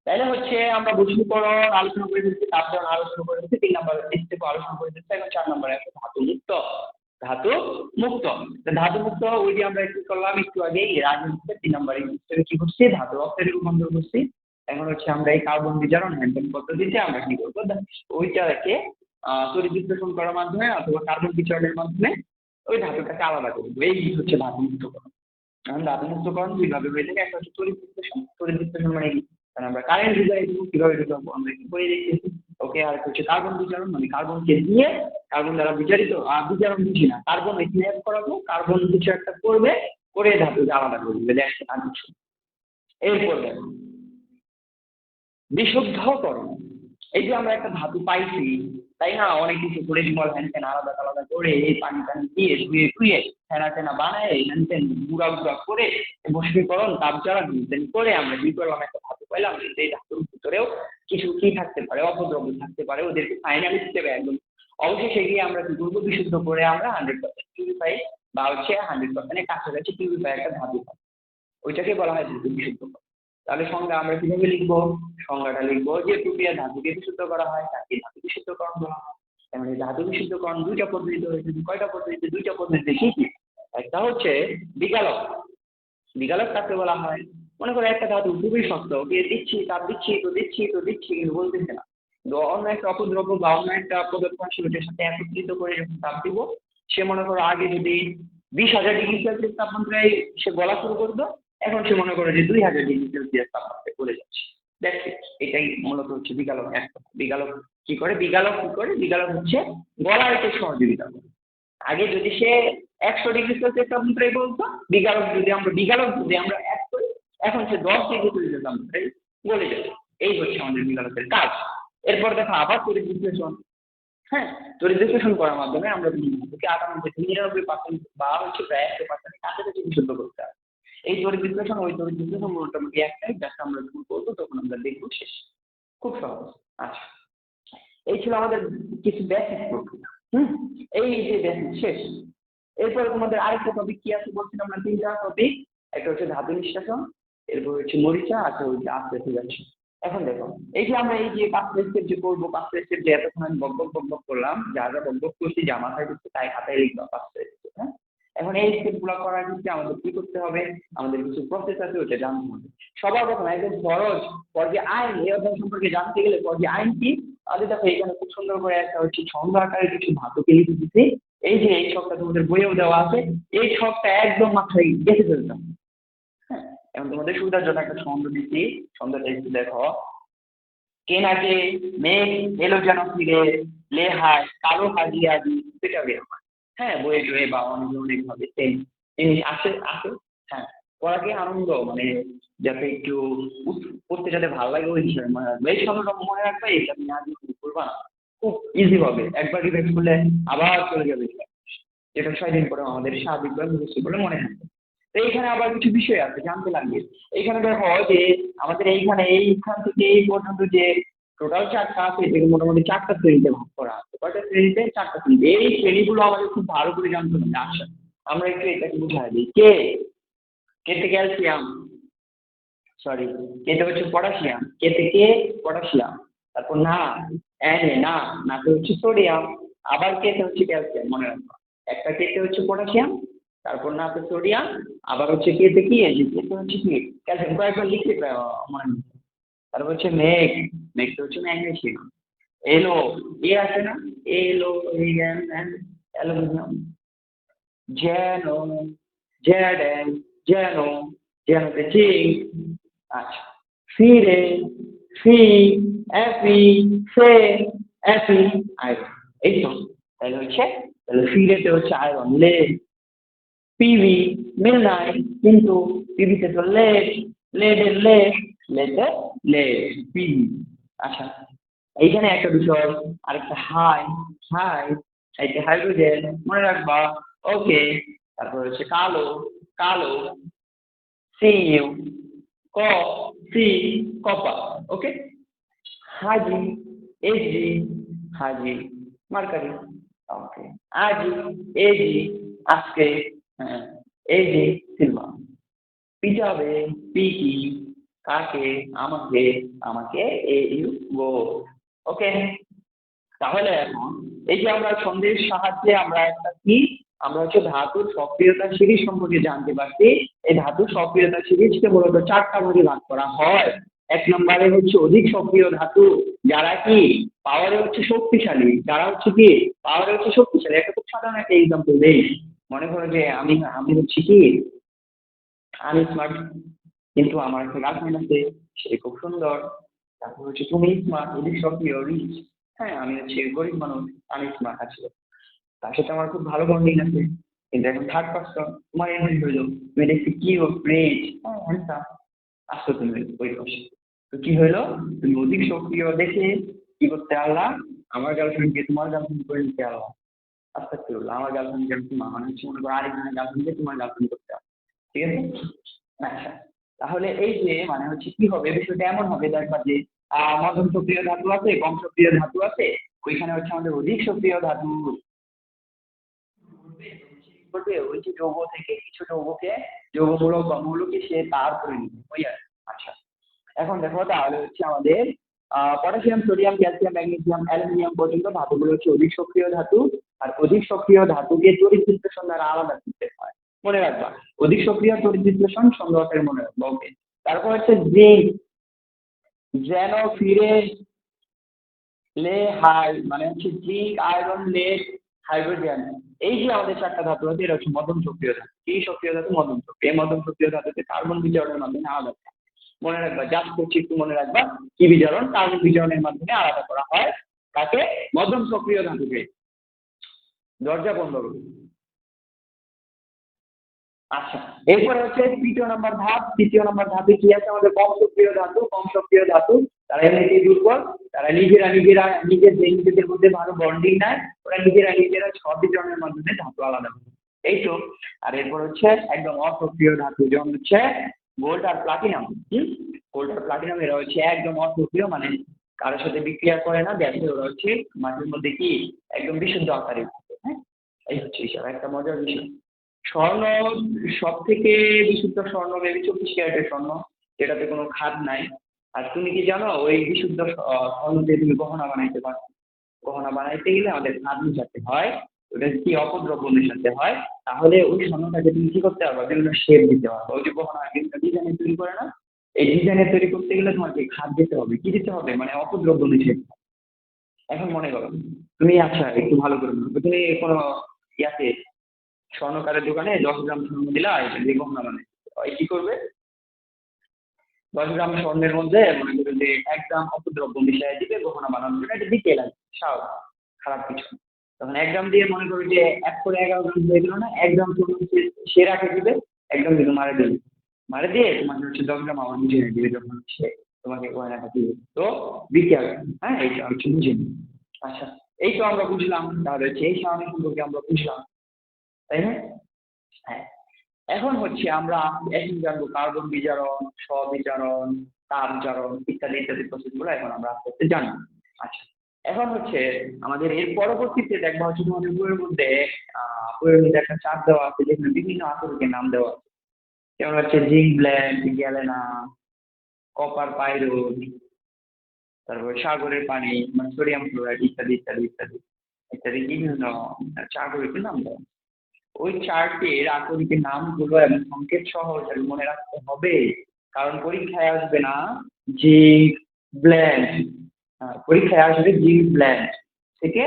তাহলে হচ্ছে আমরা বৈশিষ্ট্যকরণ আলোচনা করে দিচ্ছি, তাপদান আলোচনা করে দিচ্ছি, 3 নম্বর স্টেপ আলোচনা করে দিচ্ছি, এখন 4 নম্বরে আছে ধাতু মুক্ত। ধাতু মুক্ত, ধাতু মুক্ত ওই যে আমরা একটু করলাম একটু আগে, এর আগে হচ্ছে 3 নম্বরে কি করছি, ধাতু অক্সাইডে রূপান্তর করছি। এখন হচ্ছে আমরা এই কার্বন বিজারণ হ্যান্ডেল পদ্ধতিতে আমরা কি করবো, ওইটাকে তড়িৎ বিশ্লেষণ করার মাধ্যমে অথবা কার্বন বিচরণের মাধ্যমে ওই ধাতুটাকে আলাদা করবো। এই হচ্ছে ধাতু মুক্তকরণ। এখন ধাতু মুক্তকরণ দুইভাবে হয়ে থাকে, একটা হচ্ছে তড়িৎ বিশ্লেষণ। তড়িৎ বিশ্লেষণ মানে কি, কারণ আমরা কারেন্ট বুঝাই দিব, কিভাবে ঢুকাবো আমরা একটু করে দেখতেছি। ওকে, আর হচ্ছে কার্বন বিজারণ, মানে কার্বনকে দিয়ে কার্বন দ্বারা বিজারিত, বিজারণ বুঝি না, কার্বন এখানে অ্যাড করাবো, কার্বন কিছু একটা করবে, করে ধাতুকে আলাদা করবে, দেখছে আর কিছু। এরপর দেখো বিশুদ্ধকরণ। এই যে আমরা একটা ধাতু পাইছি, তাই না, অনেক কিছু করে বিমল হ্যান ত্যান আলাদা আলাদা করে এই পানি টানি দিয়ে ধুয়ে ধুয়ে ফেনা টেনা বানায় হ্যান ত্যান গুঁড়া গুঁড়া করে বশীকরণ তাপ জ্বালানি করে আমরা কি করলাম, একটা ধাতু পাইলাম। এই ধাতুর ভিতরেও কিছু কি থাকতে পারে, অপদ্রব্য থাকতে পারে, ওদেরকে ফাইনাল হিসেবে একদম অবশেষে গিয়ে আমরা কি করবো, বিশুদ্ধ করে আমরা 100% পিউরিফাই বা হচ্ছে 100% কাছাকাছি পিউরিফাই একটা ধাতু পাই, ওইটাকে বলা হয় ধাতু বিশুদ্ধকরণ। তাহলে সংজ্ঞা আমরা কিভাবে লিখবো, সংজ্ঞাটা লিখবো যে প্রক্রিয়া ধাতুকে বিশুদ্ধ করা হয় তাকে ধাতু বিশুদ্ধকরণ বলা হয়। মানে ধাতু বিশুদ্ধকরণ দুইটা পদ্ধতিতে হয়েছে, কয়টা পদ্ধতিতে, দুইটা পদ্ধতিতে। কি কি, একটা হচ্ছে বিগালক। বিগালক কাকে বলা হয়, মনে করো একটা ধাতু খুবই শক্ত, ওকে দিচ্ছি তাপ দিচ্ছি তো দিচ্ছি তো দিচ্ছি কিন্তু বলতেছে না, তো অন্য একটা অপদ্রব্য বা অন্য একটা পদার্থ আসলে ওটার সাথে একত্রিত করে যখন তাপ দিব, সে মনে করো আগে যদি 20,000 ডিগ্রি সেলসিয়াস তাপমাত্রায় সে গলা শুরু করতো, এখন সে মনে করে যে 2,000 ডিগ্রি সেলসিয়াস তাপমাত্রায় চলে যাচ্ছে। দেখছে, এটাই মূলত হচ্ছে বিগালক। একটা বিগালক কি করে, বিগালক কি করে, বিগালক হচ্ছে গলায়তে সহযোগিতা করে। আগে যদি সে 100 ডিগ্রি সেলসিয়াস তাপমাত্রায় বলতো, বিগালক যদি আমরা অ্যাড করি, এখন সে 10 ডিগ্রি সেলসিয়াস তাপমাত্রায় গলে যাবে। এই হচ্ছে আমাদের বিগালকের কাজ। এরপর দেখো আবার তড়িৎ বিশ্লেষণ। হ্যাঁ, তড়িৎ বিশ্লেষণ করার মাধ্যমে আমরা ধাতুকে 98 থেকে 99% বা হচ্ছে প্রায় 100% কাছাকাছি বিশুদ্ধ করতে হবে। এই তড়িৎ বিশ্লেষণ ওই তড়িৎ বিশ্লেষণ মোটামুটি একটাই, যাতে আমরা যখন করবো তখন আমরা দেখবো শেষ, খুব সহজ। আচ্ছা, এই ছিল আমাদের কিছু বেসিক প্রক্রিয়া। এই যে বেসিক শেষ। এরপরে তোমাদের আরেকটা টপিক কি আছে বলছিলাম না, 3টা টপিক। একটা হচ্ছে ধাতু নিষ্কাশন, এরপর হচ্ছে মরিচা, আছে হচ্ছে আস্তে ঠিক আছে। এখন দেখো, এই যে আমরা এই যে 5টা স্টেপ যে করবো, 5টা স্টেপ যে এতক্ষণ আমি বক করলাম, যা যা বক করছি, যা মাথায় ঢুকছে তাই খাতায় লিখবা 5টা স্টেপ। হ্যাঁ, এখন এই স্টেপ গুলো করার ক্ষেত্রে আমাদের কি করতে হবে, আমাদের কিছু প্রসেস আছে, ওটা জানতে হবে। সবার প্রথম একদম সহজ পর্যায়ে আইন, এই অধ্যায় সম্পর্কে জানতে গেলে পর্যায়ে আইন কি, আগে দেখো এখানে খুব সুন্দর করে একটা হচ্ছে ছন্দ আকারে কিছু ধাতুকে লিখে দিচ্ছি। এই যে এই ছকটা তোমাদের বইয়েও দেওয়া আছে, এই ছকটা একদম মাথায় গেঁথে ফেলতাম। হ্যাঁ, এখন তোমাদের সুবিধার জন্য একটা ছন্দ দিচ্ছি, ছন্দটা একটু দেখো। কে নাচে, মেঘ এলো যেন ফিরে, লে হায় কালো হাজি আজি, এটা বের হয়। হ্যাঁ, বইয়ে টয়ে বা অনেক ভাবে সেম জিনিস আসে আসে। হ্যাঁ, পড়াকে আনন্দ, মানে যাতে একটু পড়তে যাতে ভালো লাগে ওই হিসেবে মনে রাখবে। এই শব্দটা মনে রাখবে, এটা তুমি আগে করবা না, খুব ইজি হবে, একবার রিভাইজ করলে আবার চলে যাবে। যেটা 6 দিন পরে আমাদের স্বাভাবিকভাবে মুখস্থ করলে মনে থাকবে। তো এইখানে আবার কিছু বিষয় আছে জানতে লাগবে। এইখানে দেখো যে আমাদের এইখান থেকে এই পর্যন্ত যে টোটাল 4টা আছে, এটাকে মোটামুটি 4টা শ্রেণীতে ভাগ করা আছে। কয়টা শ্রেণীতে, 4টা শ্রেণীতে। এই শ্রেণীগুলো আমাদের খুব ভালো করে জানতে হবে। আচ্ছা, আমরা একটু এটাকে বুঝাই দিই। কেতে ক্যালসিয়াম, সরি, কেতে হচ্ছে পটাশিয়াম, কে পটাশিয়াম, তারপর না না, নাতে হচ্ছে সোডিয়াম, আবার কেতে হচ্ছে ক্যালসিয়াম, মনে রাখবা। একটা কেতে হচ্ছে পটাশিয়াম, তারপর নাতে সোডিয়াম, আবার হচ্ছে কেতে কি, কেতে হচ্ছে কি ক্যালসিয়াম, কয়েকবার লিখতে মনে রাখবে। তারপর হচ্ছে মেঘটা হচ্ছে ম্যাগনেসিয়াম। এলো, আছে না, এলো অ্যালুমিনিয়াম। যেন, জেড, যেন, যেনতে জিঙ্ক। আচ্ছা, ফিরে, ফি, এফি, ফে, এফি, আয়রন। এই তো, তাহলে হচ্ছে, তাহলে ফিরেতে হচ্ছে আয়রন, লেড। পিভি মিল নাই, কিন্তু পিভিতে তো লেড, লেডের লেডে পিভি। আচ্ছা, এইখানে একটা বিষয়, আরেকটা হাই, এইটা হাইড্রোজেন, মনে রাখবা। ওকে, তারপর হচ্ছে কালো, সিইউ, ক সি, কপার। ওকে, হাজি, এজি, হাজি, মার্কারি। ওকে, আজি, এজি, আজকে, হ্যাঁ, এজি, সিলভার। পিটাবে, পিকি, কাকে? আমাকে। আমাকে, এ ইউ গো। ওকে। তাহলে এখন এই যে আমরা ছন্দের সাহায্যে আমরা একটা কি, আমরা হচ্ছে ধাতুর সক্রিয়তা সিরিজ সম্পর্কে জানতে পারছি। এই ধাতুর সক্রিয়তা সিরিজকে মূলত চারটা ভাগে ভাগ করা হয়। এক নম্বরে হচ্ছে অধিক সক্রিয় ধাতু, যারা কি পাওয়ারে হচ্ছে শক্তিশালী, যারা হচ্ছে কি পাওয়ারে হচ্ছে শক্তিশালী। একটা খুব সাধারণ একটা এক্সাম্পল দেই। মনে করো যে আমি আমি হচ্ছে কি আমি স্মার্ট, কিন্তু আমার একটা গার্লফ্রেন্ড আছে, সে খুব সুন্দর। তারপর হচ্ছে তুমি স্মার্ট, অধিক সক্রিয়, রিচ। হ্যাঁ, আমি হচ্ছে গরিব মানুষ, আমি স্মার্ট আছি, তার সাথে আমার খুব ভালো বন্ডিং আছে। কিন্তু এখন থার্ড পার্সন তোমার এমনি হইলো, তুমি দেখছি কি ও গ্রেট, হ্যাঁ হ্যান্ডসাম, আসছো তুমি ওই পাশে। তো কি হইলো, তুমি অধিক সক্রিয় দেখে কি করতে পারলা, আমার গার্লফ্রেন্ডকে তোমার গার্লফ্রেন্ড করে নিতে পারলা। আস্তে আস্তে হলো আমার গার্লফ্রেন্ডকে তোমার, মানে হচ্ছে মনে করো আরেকজনের গার্লফ্রেন্ডকে তোমার গার্লফ্রেন্ড করতে পারলা। ঠিক আছে? আচ্ছা, তাহলে এই যে মানে হচ্ছে কি হবে, বিষয়টা এমন হবে, দেখবা যে মধ্যম সক্রিয় ধাতু আছে, কম সক্রিয় ধাতু আছে, ওইখানে হচ্ছে আমাদের অধিক সক্রিয় ধাতু করবে, ওই যে যৌগ থেকে কিছু যৌগকে, যৌগমূলক বা মৌলকে সে তার করে নিবে ওই আর কি। আচ্ছা, এখন দেখো তাহলে হচ্ছে আমাদের potassium, sodium, calcium, magnesium, aluminium পর্যন্ত ধাতুগুলো হচ্ছে অধিক সক্রিয় ধাতু। আর অধিক সক্রিয় ধাতুকে তড়িৎ বিশ্লেষণ দ্বারা আলাদা করতে হয়, মনে রাখবা। অধিক সক্রিয় তড়িৎ বিশ্লেষণ সংগ্রহের মনে রাখবা। ওকে। তারপর হচ্ছে জিঙ্ক, যেন ফিরে লে হাই, মানে হচ্ছে জিঙ্ক, আয়রন, লেড, হাইড্রোজেন। এই যে আমাদের চারটা ধাতু আছে, এটা হচ্ছে মধ্যম সক্রিয় ধাতু। এই সক্রিয় ধাতু মধ্যম সক্রিয়, এই মধ্যম সক্রিয় ধাতুতে কার্বন বিজারণের মাধ্যমে আলাদা করা হয়। মনে রাখবা, জাস্ট করছি একটু মনে রাখবা, কি বিজারণ? কার্বন বিজারণের মাধ্যমে আলাদা করা হয় তাকে, মধ্যম সক্রিয় ধাতুকে। দরজা বন্ধ করুন। আচ্ছা, এরপরে হচ্ছে তৃতীয় নম্বর ধাপ। তৃতীয় নম্বর ধাপে কি আছে আমাদের? কম সক্রিয় ধাতু। কম সক্রিয় ধাতু তারা এমনিতেই দুর্বল, তারা নিজেরা নিজেরা নিজেদের মধ্যে ভালো বন্ডিং নাই, ওরা নিজেরা নিজেরা স্ববিকরণের মাধ্যমে ধাতু আলাদা করে। এই তো। আর এরপর হচ্ছে একদম অসক্রিয় ধাতু, যেমন হচ্ছে গোল্ড আর প্লাটিনাম। গোল্ড আর প্লাটিনাম এরা হচ্ছে একদম অসক্রিয়, মানে কারোর সাথে বিক্রিয়া করে না, দেখে ওরা হচ্ছে মাটির মধ্যে কি একদম বিশুদ্ধ আকারে থাকে। হ্যাঁ, এই হচ্ছে হিসাব, একটা মজার বিষয়। স্বর্ণ, সব থেকে বিশুদ্ধ স্বর্ণ ভেবে 24 ক্যারেটের স্বর্ণ, যেটাতে কোনো খাদ নাই। আর তুমি কি জানো ওই বিশুদ্ধ স্বর্ণ দিয়ে তুমি গহনা বানাইতে পারো? গহনা বানাইতে গেলে আমাদের খাদ মিশাতে হয়, ওটা কি অপদ্রব্য মেশাতে হয়। তাহলে ওই স্বর্ণটাকে তুমি কি করতে পারবে? বিভিন্ন শেপ দিতে পারবে। ওই যে গহনা বিভিন্ন ডিজাইনের তৈরি করে না, এই ডিজাইনের তৈরি করতে গেলে তোমাকে খাদ দিতে হবে। কি দিতে হবে? মানে অপদ্রব্য মিশাতে হবে। এখন মনে করো তুমি, আচ্ছা একটু ভালো করে বলো, তুমি কোনো ইয়াতে স্বর্ণকারের দোকানে 10 গ্রাম স্বর্ণ দিলা, এটা দিয়ে গহনা মানে ওই কি করবে? 10 গ্রাম স্বর্ণের মধ্যে মনে করো যে 1 গ্রাম অপদ্রব্য মিশিয়ে দিবে গহনা বানানোর জন্য, এটা দিতে লাগে স্বাভাবিক, খারাপ কিছু না। তখন 1 গ্রাম দিয়ে মনে করো যে 1 করে 11 গ্রাম হয়ে গেল না, 1 গ্রাম স্বর্ণ সে রাখে দিবে, 1 গ্রাম কিন্তু মারে দিবে, মারে দিয়ে তোমাকে হচ্ছে 10 গ্রাম আমার বুঝে দিবে, যখন সে তোমাকে গয়নাটা দিবে। তো দিতে হবে। হ্যাঁ, এইটা হচ্ছে বুঝে নিবে। আচ্ছা, এই তো আমরা বুঝলাম, তাহলে হচ্ছে এই সারণী সম্পর্কে আমরা বুঝলাম, তাই না? হ্যাঁ। এখন হচ্ছে আমরা এখন জানবো কার্বন বিজারণ, স্ববিজারণ, তাপ জারণ ইত্যাদি ইত্যাদি প্রসেসগুলো এখন আমরা আস্তে আস্তে জানবো। আচ্ছা, এখন হচ্ছে আমাদের এর পরবর্তীতে দেখবা হচ্ছে তোমাদের বইয়ের মধ্যে বইয়ের মধ্যে একটা চার্ট দেওয়া আছে, যেখানে বিভিন্ন আতরকের নাম দেওয়া আছে, যেমন হচ্ছে জিঙ্ক ব্ল্যান্ড, গ্যালেনা, কপার পাইরোড, তারপর সাগরের পানি মানে সোডিয়াম ক্লোরাইড ইত্যাদি ইত্যাদি ইত্যাদি ইত্যাদি বিভিন্ন চার্টের নাম দেওয়া। ওই চার্টের আকরিকের নামগুলো এবং সংকেত সহ এটা মনে রাখতে হবে, কারণ পরীক্ষায় আসবে না জিঙ্ক ব্ল্যান্ড, পরীক্ষায় আসবে জিঙ্ক ব্ল্যান্ড থেকে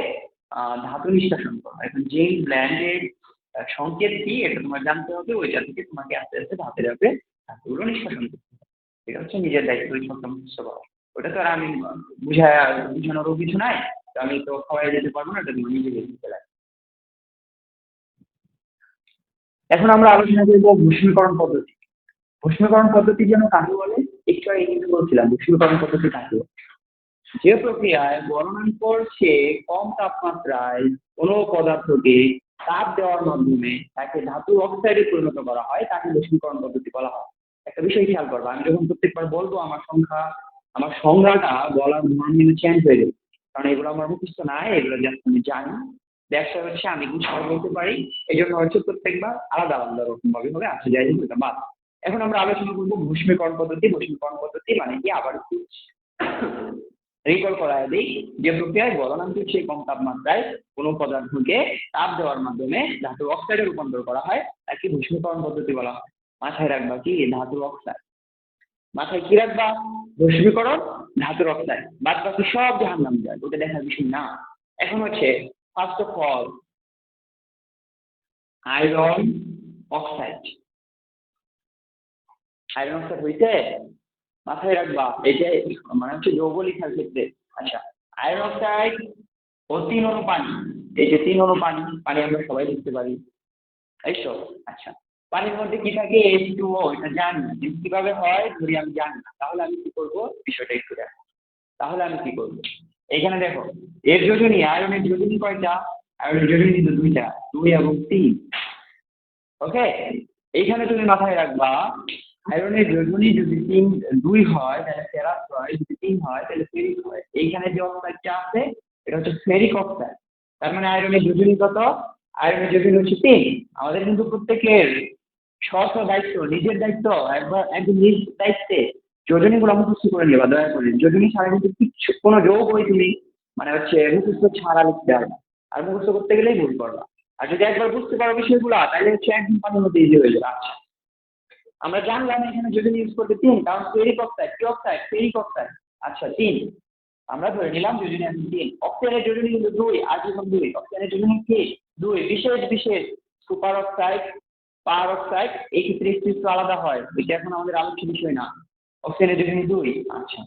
ধাতু নিষ্কাশন করা। এখন জিঙ্ক ব্ল্যান্ডের সংকেত কি এটা তোমার জানতে হবে, ওইটা থেকে তোমাকে আস্তে আস্তে ধাপে ধাপে ধাতুগুলো নিষ্কাশন করতে হবে। এটা হচ্ছে নিজের দায়িত্ব, ওই সব মুখস্থ করা। ওটা তো আর আমি বুঝানোরও কিছু নাই, তো আমি তো খাওয়াই যেতে পারবো না, এটা তোমার নিজেকে দিতে লাগে। এখন আমরা আলোচনা করবো ভূস্মীকরণ পদ্ধতি। ভূস্মীকরণ পদ্ধতি যেন কাকে বলে? একটু আগে কিন্তু বলছিলাম ভূস্মীকরণ পদ্ধতি কাকে বলে। যে প্রক্রিয়ায় গলনাঙ্কর চেয়ে কম তাপমাত্রায় কোনো পদার্থকে তাপ দেওয়ার মাধ্যমে তাকে ধাতুর অক্সাইডে পরিণত করা হয় তাকে ভূস্মীকরণ পদ্ধতি বলা হয়। একটা বিষয় খেয়াল করবো, আমি যখন প্রত্যেকবার বলবো আমার সংজ্ঞাটা বলার ধরন কিন্তু চেঞ্জ হয়ে যাবে, কারণ এগুলো আমার মুখস্থ নাই, এগুলো জাস্ট আমি জানি। ব্যবসা হচ্ছে আমি গুছিয়ে বলতে পারি, এই জন্য হচ্ছে প্রত্যেকবার আলাদা আলাদা রকম ভাবে হবে। আচ্ছা, যাই হোক, এটা বাদ। এখন আমরা আলোচনা করবো ভস্মীকরণ পদ্ধতি। ভস্মীকরণ পদ্ধতি মানে কি, আবার একটু রিকল করা দিই, যে প্রক্রিয়ায় গলনাঙ্কের চেয়ে কম তাপমাত্রায় কোনো পদার্থকে তাপ দেওয়ার মাধ্যমে ধাতুর অক্সাইডে রূপান্তর করা হয় তাকে ভস্মীকরণ পদ্ধতি বলা হয়। মাথায় রাখবা কি, ধাতুর অক্সাইড। মাথায় কি রাখবা, ভস্মীকরণ, ধাতুর অক্সাইড, বাদ বাকি সব জাহান্নাম যায়, ওটা দেখার বিষয় না। এখন হচ্ছে first of all iron oxide. Iron oxide হইতে মাথায় রাখবা, এটা মানে হচ্ছে যৌগ লেখার ক্ষেত্রে। আচ্ছা, আয়রন অক্সাইড ও 3 অণু পানি, এই যে 3 অণু পানি, পানি আমরা সবাই দেখতে পারি, তাই তো? আচ্ছা, পানির মধ্যে কি থাকে, H2O, এটা জানি, কিন্তু কিভাবে হয় ধরি আমি জানি না, তাহলে আমি কি করবো বিষয়টা একটু দেখো। তাহলে আমি কি করবো, এখানে দেখো, এর যোজনী, আয়রনের যোজনী কয়টা, আয়রনের যোজনী কিন্তু 2টা, 2 এবং 3। ওকে, এইখানে তুমি মাথায় রাখবা আয়রনের যোজনী যদি 2 হয় তাহলে ফেরাস হয়, যদি 3 হয় তাহলে ফেরিক হয়। এইখানে যে অক্সাইডটা আছে এটা হচ্ছে ফেরিক অক্সাইড। তার মানে আয়রনের যোজনী কত, আয়রনের যোজনী হচ্ছে 3। আমাদের কিন্তু প্রত্যেকের স্ব দায়িত্ব, নিজের দায়িত্ব, একদম নিজ দায়িত্বে যোজনীগুলো মুখস্থ করে নেবা দয়া করে। যোজনী ছাড়া কিন্তু কিচ্ছু, কোনো যোগই তুমি মানে হচ্ছে মুখস্থ ছাড়া লিখতে হবে না, আর মুখস্থ করতে গেলেই ভুল করবা। আর যদি একবার বুঝতে পারো বিষয়গুলো তাহলে হচ্ছে একদম পানির মধ্যে ইজি হয়ে যাবে। আচ্ছা, আমরা জানলাম এখানে যদি ইউজ করতে 3, কারণ ফেরিক অক্সাইড, কি অক্সাইড, ফেরিক অক্সাইড। আচ্ছা 3 আমরা ধরে নিলাম, যোজনী আছে 3। অক্সিজেনের যোজনী কিন্তু 2, আজীবন 2। অক্সিজেনের যোজনী কি 2, বিশেষ বিশেষ সুপার অক্সাইড, পার অক্সাইড, এই ক্ষেত্রে একটু আলাদা হয়, এটা এখন আমাদের আলোচ্য বিষয় না। অক্সিজেনের যোজনী 2। আচ্ছা,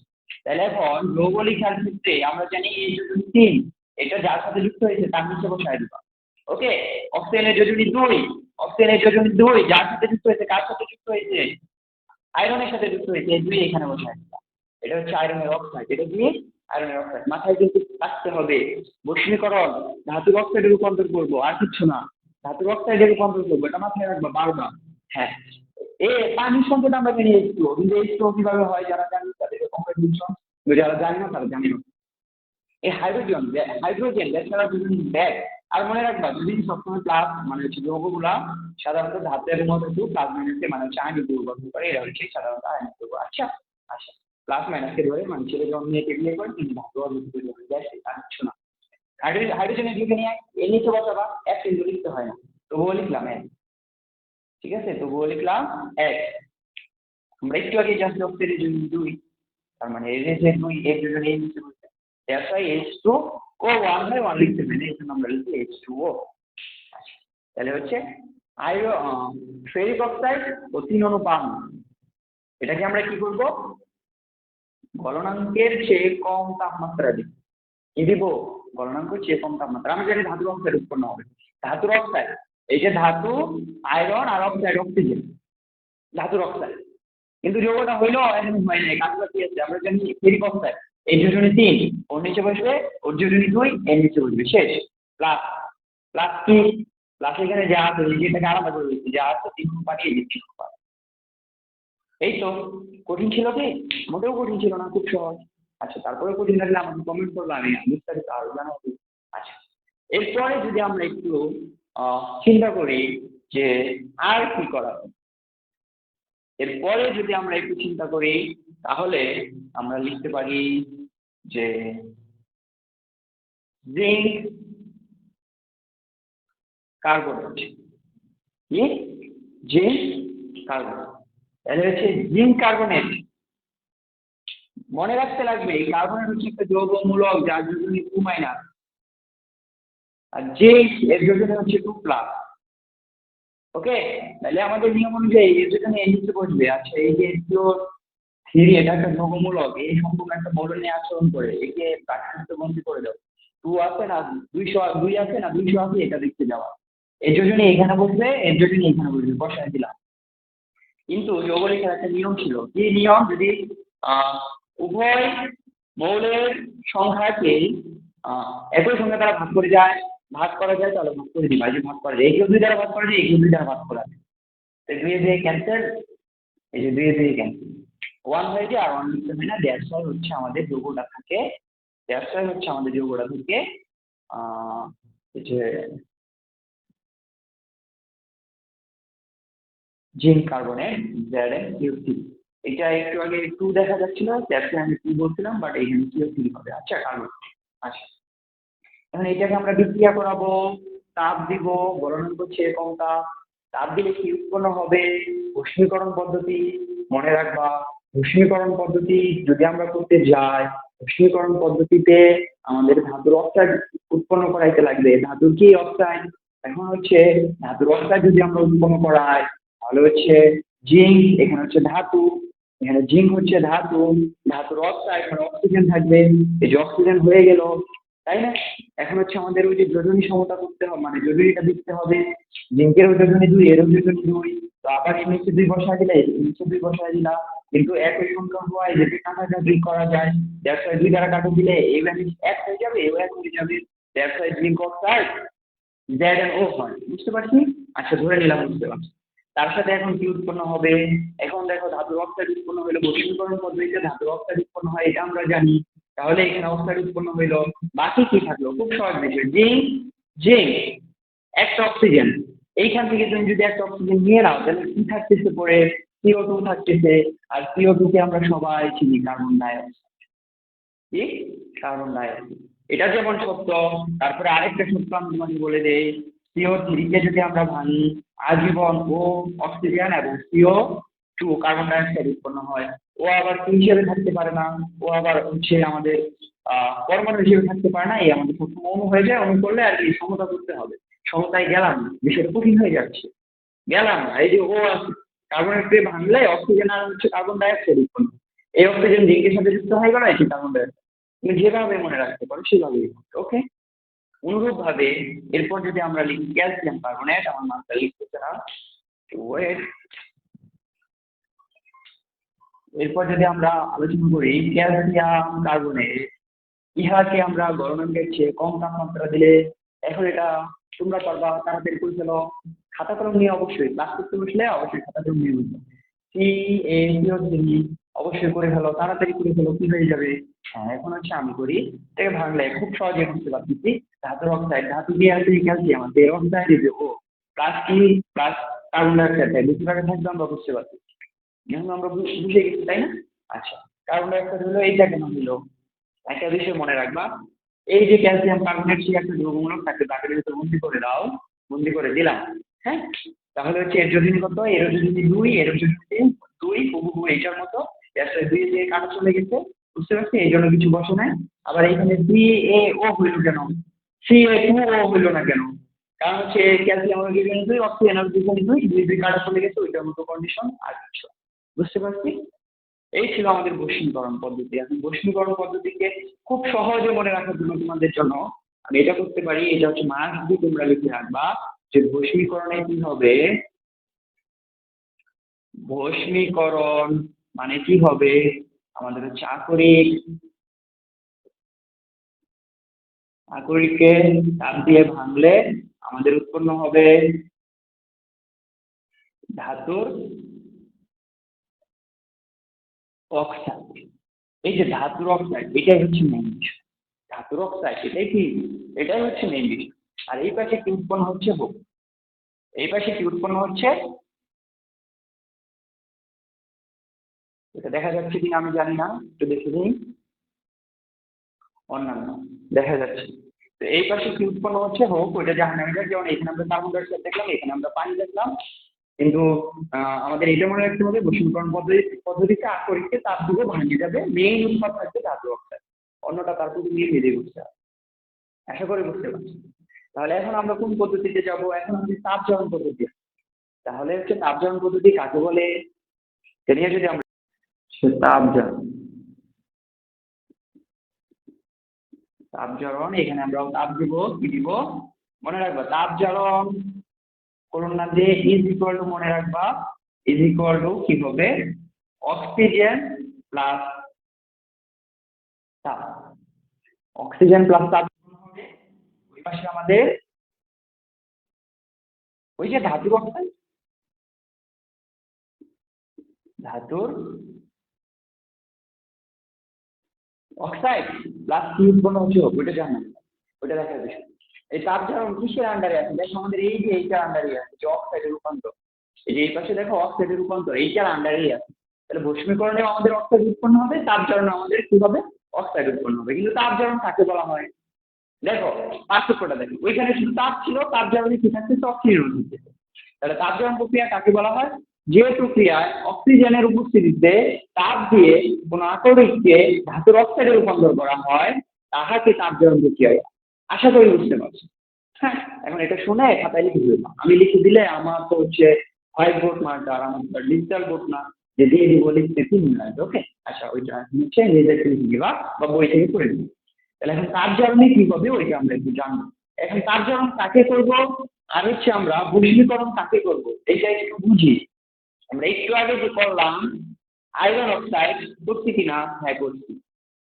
তাহলে এখন যৌগ লেখার ক্ষেত্রে আমরা জানি এই যোজনী 3, এটা যার সাথে যুক্ত হয়েছে তার নিচে বসায় দিবা। ওকে, অক্সিজেনের যোজনী 2, অক্সিজেনের যোজনী 2 যার সাথে যুক্ত হয়েছে, কার সাথে যুক্ত হয়েছে, আয়রনের সাথে যুক্ত হয়েছে, এই 2 এখানে বসায় দিবা। এটা হচ্ছে আয়রনের অক্সাইড, এটা দিয়ে আয়রনের অক্সাইড। মাথায় কিন্তু রাখতে হবে ভস্মীকরণ, ধাতুর অক্সাইডে রূপান্তর করবো, আর কিছু না, ধাতুর অক্সাইডে রূপান্তর করবো, এটা মাথায় রাখবা বারবার। হ্যাঁ, পানির সংকেত আমরা জানি H2O, কিন্তু H2O কিভাবে হয় যারা জানি তাদের কম্পারিজন, যারা জানি না তারা জানি না। এই হাইড্রোজেন, হাইড্রোজেন এছাড়া বিভিন্ন ব্যাগ। আর মনে রাখবা যদি সবসময় প্লাস মানে হচ্ছে যৌগগুলা সাধারণত ধাতের মধ্যে একটু প্লাস মাইনাসকে মানে হচ্ছে আয়নিক যৌগ গঠন করে, এরা হচ্ছে সাধারণত আয়নিক যৌগ। আচ্ছা আচ্ছা, প্লাস মাইনাসকে ধরে মানুষের যখন নেগেটিভ করে কিন্তু ধাতু আর বিদ্যুৎ হয়ে যায়, সেটা কিছু না। হাইড্রোজেনের দিকে নিয়ে এর নিচে বসাবা, এক কিন্তু লিখতে হয় না, তবুও লিখলাম এক। ঠিক আছে, তবুও লিখলাম এক। আমরা একটু আগে জাস্ট অক্সিজেনের জন্য 2, তার মানে এর যে 2, এর জন্য এই নিচে বসে, দ্যাটস ওয়াই H2O 1/1 লিখতে হবে, এই জন্য আমরা লিখি H2O। আচ্ছা, তাহলে হচ্ছে ফেরিক অক্সাইড ও 3 অণু পান, এটাকে আমরা কি করব, গলনাঙ্কের চেয়ে কম তাপমাত্রা দিব। কি দিব, গলনাঙ্কের চেয়ে কম তাপমাত্রা। আমরা জানি ধাতুর অক্সাইড উৎপন্ন হবে, ধাতুর অক্সাইড, এই যে ধাতু, আয়রন আর অক্সাইড, অক্সিজেন, ধাতুর অক্সাইড। কিন্তু যৌগটা হইলো এখন হয় নাই, কাছাকাছি আছে। আমরা জানি ফেরিক অক্সাইড, এই যোজনী 3, ওর নিচে বসবে, ওর যোজনী 2, এর নিচে বসবে, শেষ। প্লাস, প্লাস কি, প্লাস এখানে যা আছে যেটাকে আলাদা করে দিচ্ছি, যা আছে 3 পাঠিয়ে দিচ্ছি। এই তো, কঠিন ছিল কি, মোটেও কঠিন ছিল না, খুব সহজ। আচ্ছা, তারপরে কঠিন লাগলে আমাকে কমেন্ট করবে, আমি বিস্তারিত আরো জানাবো। আচ্ছা, এরপরে যদি আমরা একটু চিন্তা করি যে আর কি করা যায়, এরপরে যদি আমরা একটু চিন্তা করি তাহলে আমরা লিখতে পারি যে জিঙ্ক কার্বনেট। কি, জিঙ্ক কার্বনেট, তাহলে হচ্ছে জিঙ্ক কার্বনেট। মনে রাখতে লাগবে এই কার্বনেট হচ্ছে একটা যৌগ মূলক যার যোজনী 2-, আর জিঙ্ক এর যোজনী হচ্ছে 2+। ওকে, তাহলে আমাদের নিয়ম অনুযায়ী এর যোজনী এর নিচে বসবে। আচ্ছা, এই যে থ্রি, এটা একটা যৌগমূলক, এই সম্পূর্ণ একটা মৌল নিয়ে আচরণ করে, একে প্রাকৃতিক বন্দী করে দাও। 2 আছে না 200, 2 আছে না 200 আছে, এটা দেখতে যাওয়া। এর যোজনী এখানে বসবে, এর যোজনী এখানে বসবে, বসায় দিলাম। কিন্তু যৌগলেখার একটা নিয়ম ছিল, কি নিয়ম, যদি উভয় মৌলের সংখ্যাকে একই সংখ্যা দ্বারা ভাগ করা যায় তাহলে ভাগ করে দিবা। এই যে ভাগ করা যায়, একে 2 দ্বারা ভাগ করা যায়, একে 2 দ্বারা ভাগ করা যায়, 2 দিয়ে ক্যান্সেল, এই যে 2 দিয়ে ক্যান্সেল, 1 হয়ে যায়, আর 1 লিখতে হয় না। দ্যাটস ওয়াই হচ্ছে আমাদের যৌগটা থাকে, দ্যাটস ওয়াই হচ্ছে আমাদের যৌগটা থেকে এই যে জিঙ্ক কার্বনেট ZnCO3। এটা একটু আগে 2 দেখা যাচ্ছিল, তারপরে আমি 2 বলছিলাম, বাট এখানে CO3 হবে। আচ্ছা কার্বন। আচ্ছা, এখন এটাকে আমরা বিক্রিয়া করাবো, তাপ দিব, গলনাঙ্ক হচ্ছে কম তাপ। তাপ দিলে কি উৎপন্ন হবে? উষ্ণীকরণ পদ্ধতি। মনে রাখবা, উষ্ণীকরণ পদ্ধতি যদি আমরা করতে যাই, উষ্ণীকরণ পদ্ধতিতে আমাদের ধাতুর অক্সাইড উৎপন্ন করাইতে লাগবে। ধাতুর কি অক্সাইড? এখন হচ্ছে ধাতুর অক্সাইড যদি আমরা উৎপন্ন করাই, তাহলে হচ্ছে জিঙ্ক, এখানে হচ্ছে ধাতু, এখানে জিঙ্ক হচ্ছে ধাতু, ধাতুর অক্সাইড মানে অক্সিজেন থাকবে। এই যে অক্সিজেন হয়ে গেল, তাই না? এখন হচ্ছে আমাদের ওই যে যোজনী সমতা করতে হবে, মানে যোজনীটা দিতে হবে। জিঙ্কেরও যোজনী 2, এরও যোজনী 2। তো আবার এই নিচে 2 বসায় দিলে, এই নিচে 2 বসায় দিলা, কিন্তু একই সংখ্যা হওয়ায় যেটি কাটাকাটি করা যায়, দ্যাটস ওয়াই 2 দ্বারা কাটা দিলে এই ভ্যালু 1 হয়ে যাবে, এও 1 হয়ে যাবে। That's why zinc oxide ZnO হয়। বুঝতে পারছি? আচ্ছা ধরে নিলাম বুঝতে পারছি। তার সাথে এখন কি উৎপন্ন হবে? এখন দেখো ধাতুর অক্সাইড উৎপন্ন হইলো, বৈশ্বিকরণ পদ্ধতিতে ধাতুর অক্সাইড উৎপন্ন হয়, এটা আমরা জানি। তাহলে এখানে অক্সাইড উৎপন্ন হইলো, বাকি কি থাকলো? খুব সহজ বিষয়, জিঙ্ক, জিঙ্ক, একটা অক্সিজেন। এইখান থেকে তুমি যদি একটা অক্সিজেন নিয়ে নাও, তাহলে কি থাকতেছে পরে? CO2 থাকতেছে। আর CO2 কে আমরা সবাই চিনি কার্বন ডাই অক্সাইড। কি? Carbon die oxide. এটা যেমন সত্য, তারপরে আরেকটা সত্য আমি তোমাকে বলে দেই। CO3 কে যদি আমরা ভাঙি, আজীবন ও অক্সিজেন এবং CO2 কার্বন ডাই অক্সাইড উৎপন্ন হয়। ও আবার কি হিসেবে থাকতে পারে না, ও আবার হচ্ছে আমাদের পরমাণু হিসেবে থাকতে পারে না, এই আমাদের প্রথম অণু হয়ে যায়। অণু করলে আর কি সমতা করতে হবে, সমতায় গেলাম না, বিষয়টা কঠিন হয়ে যাচ্ছে। গেলাম না, এই যে ও আছে, কার্বনের কে ভাঙলে অক্সিজেন আর হচ্ছে কার্বন ডাই অক্সাইড উৎপন্ন হয়। এই অক্সিজেন জিঙ্কের সাথে যুক্ত হয়ে গেল, এটি কার্বন ডাই অক্সাইড। তুমি যেভাবে মনে রাখতে পারো সেভাবেই। ওকে, অনুরূপ ভাবে এরপর যদি আমরা লিখি ক্যালসিয়াম কার্বনেট, আমার মাত্রা লিখতেছে না, ওয়েট। এরপর যদি আমরা আলোচনা করি ক্যালসিয়াম কার্বনেট, ইহাকে আমরা গলনাঙ্কের চেয়ে কম তাপমাত্রা দিলে, এখন এটা তোমরা পারবা, তাড়াতাড়ি করে ফেলো। খাতা কলম নিয়ে অবশ্যই ক্লাস করতে বসলে অবশ্যই খাতা কলম নিয়ে বসবো। CaCO3 অবশ্যই করে ফেলো, তাড়াতাড়ি করে ফেলো, কি হয়ে যাবে? হ্যাঁ, এখন হচ্ছে আমি করি, এটাকে ভাঙলে খুব সহজে বুঝতে পারতেছি। ধাতুর অক্সাইড, ধাতু দিয়ে আছে ক্যালসিয়াম, আছে অক্সাইড যে ও প্লাস কি, প্লাস কার্বন ডাই অক্সাইড, বেশিরভাগ থাকবে আমরা বুঝতে পারছি। এখন আমরা বুঝে গেছি, তাই না? আচ্ছা, কার্বন ডাই অক্সাইড হলো, এইটা কেন হলো? একটা বিষয় মনে রাখবা, এই যে ক্যালসিয়াম কার্বনেট সে একটা যৌগমূলক থাকে, তাকে যদি বন্দি করে দাও, বন্দি করে দিলাম, হ্যাঁ, তাহলে হচ্ছে এর যোজনী কত? এর যোজনী 2, এর যোজনী 2, হুবহু এইটার মতো। 2 দিয়ে কাটা চলে গেছে, বুঝতে পারছি, এই জন্য কিছু বসে নাই। আবার এইখানে CaO হইল কেন? CA2O হইল না কেন? কারণ হচ্ছে ক্যালসিয়াম এর যোজনী 2, অক্সিজেন এর যোজনী 2, 2 দিয়ে কাটা চলে গেছে, ওইটার মতো কন্ডিশন আর কিছু। বুঝতে পারছি? এই ছিল আমাদের বৈশ্বিকরণ পদ্ধতি। এখন বৈশ্বিকরণ পদ্ধতিকে খুব সহজে মনে রাখার জন্য তোমাদের জন্য আমি এটা করতে পারি, এটা হচ্ছে মার্ক দিয়ে তোমরা লিখে রাখবা যে বৈশ্বিকরণে কি হবে। বৈশ্বিকরণ মানে কি হবে? আমাদের হচ্ছে আকরিক, আকরিককে তাপ দিয়ে ভাঙলে আমাদের উৎপন্ন হবে ধাতুর অক্সাইড। এই যে ধাতুর অক্সাইড, এটাই হচ্ছে মেইন বিষয়। ধাতুর অক্সাইড এটাই কি, এটাই হচ্ছে মেইন বিষয়। আর এই পাশে কি উৎপন্ন হচ্ছে? হোক, এই পাশে কি উৎপন্ন হচ্ছে এটা দেখা যাচ্ছে কিনা আমি জানি না, একটু দেখে নিই। অন্যান্য দেখা যাচ্ছে। তো এই পাশে কি উৎপন্ন হচ্ছে? হোক, ওইটা জাহান নামে যায়। যেমন এখানে আমরা কার্বন ডাই অক্সাইড দেখলাম, এখানে আমরা পানি দেখলাম, কিন্তু আমাদের এটা মনে রাখতে হবে, বৈশ্বিকরণ পদ্ধতিতে আকরিককে তাপ দিব, ভাঙে যাবে, মেইন উৎপাদ থাকবে ধাতু অক্সাইড, অন্যটা তার প্রতি নিয়ে নিজে বুঝতে হবে। আশা করি বুঝতে পারছি। তাহলে এখন আমরা কোন পদ্ধতিতে যাব? এখন আমাদের তাপজারণ পদ্ধতি। তাহলে হচ্ছে তাপজারণ পদ্ধতি কাকে বলে? এটা নিয়ে যদি আমরা তাপজারণ, তাপজারণ, এখানে আমরা তাপ দিব, কি দিব মনে রাখবা? তাপজারণ করুন না যে ইজ ইকুয়াল টু, মনে রাখবা, ইজ ইকুয়াল টু কি হবে? অক্সিজেন প্লাস তাপ। অক্সিজেন প্লাস তাপ হবে, ওই পাশে আমাদের ওই যে ধাতুর অক্সাইড, ধাতুর অক্সাইড প্লাস কি উৎপন্ন হচ্ছে, ওইটা জানা, ওইটা দেখার বিষয়। এই তাপজারণ কিসের আন্ডারে আছে? দেখো আমাদের এই যে এইটার আন্ডারে আছে, যে অক্সাইডের রূপান্তর, এই যে এই পাশে দেখো অক্সাইডের রূপান্তর এইটার আন্ডারেই আছে। তাহলে ভস্মীকরণে আমাদের অক্সাইড উৎপন্ন হবে, তাপজারণে আমাদের কি হবে, অক্সাইড উৎপন্ন হবে। কিন্তু তাপজারণ কাকে বলা হয়? দেখো পার্থক্যটা দেখো, ওইখানে শুধু তাপ ছিল, তাপজারণে কি থাকতেছে, অক্সিজেন থাকতেছে। তাহলে তাপজারণ প্রক্রিয়া কাকে বলা হয়? যে প্রক্রিয়ায় অক্সিজেনের উপস্থিতিতে তাপ দিয়ে কোনো আকরিককে ধাতুর অক্সাইডে রূপান্তর করা হয় তাহাকে তাপজারণ প্রক্রিয়া। আশা করি বুঝতে পারছি। হ্যাঁ, এখন এটা শুনে খাতায় লিখে দিলাম, আমি লিখে দিলে আমার তো হচ্ছে হোয়াইট বোর্ড মার্কার, আমার ডিজিটাল বোর্ড না যে দিয়ে দিব লিখতে 3 মিনিট। ওকে, আচ্ছা ওইটা হচ্ছে নিজে লিখে দিবা বা বই থেকে পড়ে দিবা। তাহলে এখন তাপজারণে কি হবে ওইটা আমরা একটু জানবো। এখন তাপজারণ কাকে করব, আর হচ্ছে আমরা ভস্মীকরণ কাকে করব, এইটা একটু বুঝি। আমরা একটু আগে যে করলাম, আয়রন অক্সাইড করছি কিনা, হ্যাঁ করছি।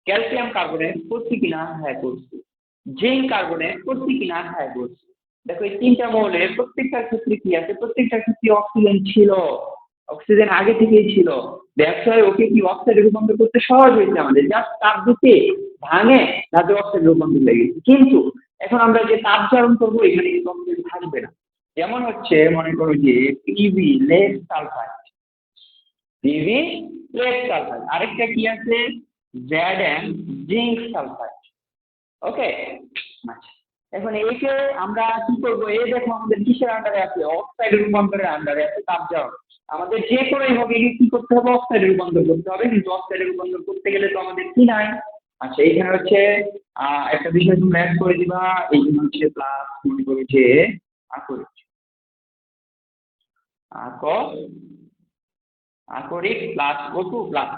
ক্যালসিয়াম কার্বনেট করছি কিনা, হ্যাঁ করছি। জিঙ্ক কার্বনেট করছি কিনা, হ্যাঁ করছি। দেখো এই 3টা মৌলের প্রত্যেকটার ক্ষেত্রে কি আছে, প্রত্যেকটার ক্ষেত্রে অক্সিজেন ছিল, অক্সিজেন আগে থেকেই ছিল। ব্যবসায় ওকে কি অক্সাইডে রূপান্তর করতে সহজ হয়েছে আমাদের, জাস্ট তাপ দিতে ভাঙে ধাতু অক্সাইডে রূপান্তর হয়ে গেছে। কিন্তু এখন আমরা যে তাপজারণ করবো এখানে কিন্তু অক্সিজেন থাকবে না। যেমন হচ্ছে মনে করো যে P B lead sulphide, P B lead sulphide, আরেকটা কি আছে জ্যাডএম জিঙ্ক সালফাইড। ওকে, আচ্ছা এখন এইকে আমরা কি করবো, এই দেখো আমাদের কিসের আন্ডারে আছে, অক্সাইড রূপান্তরের আন্ডারে আছে তাপজারণ। আমাদের যে করেই হোক একে কি করতে হবে, অক্সাইডে রূপান্তর করতে হবে। কিন্তু অক্সাইডে রূপান্তর করতে গেলে তো আমাদের কি নাই, আচ্ছা এইখানে হচ্ছে একটা বিষয় তোমরা অ্যাড করে দিবা, এইখানে হচ্ছে প্লাস মনে করো যে আকরিক, আকরিক প্লাস O2 প্লাস।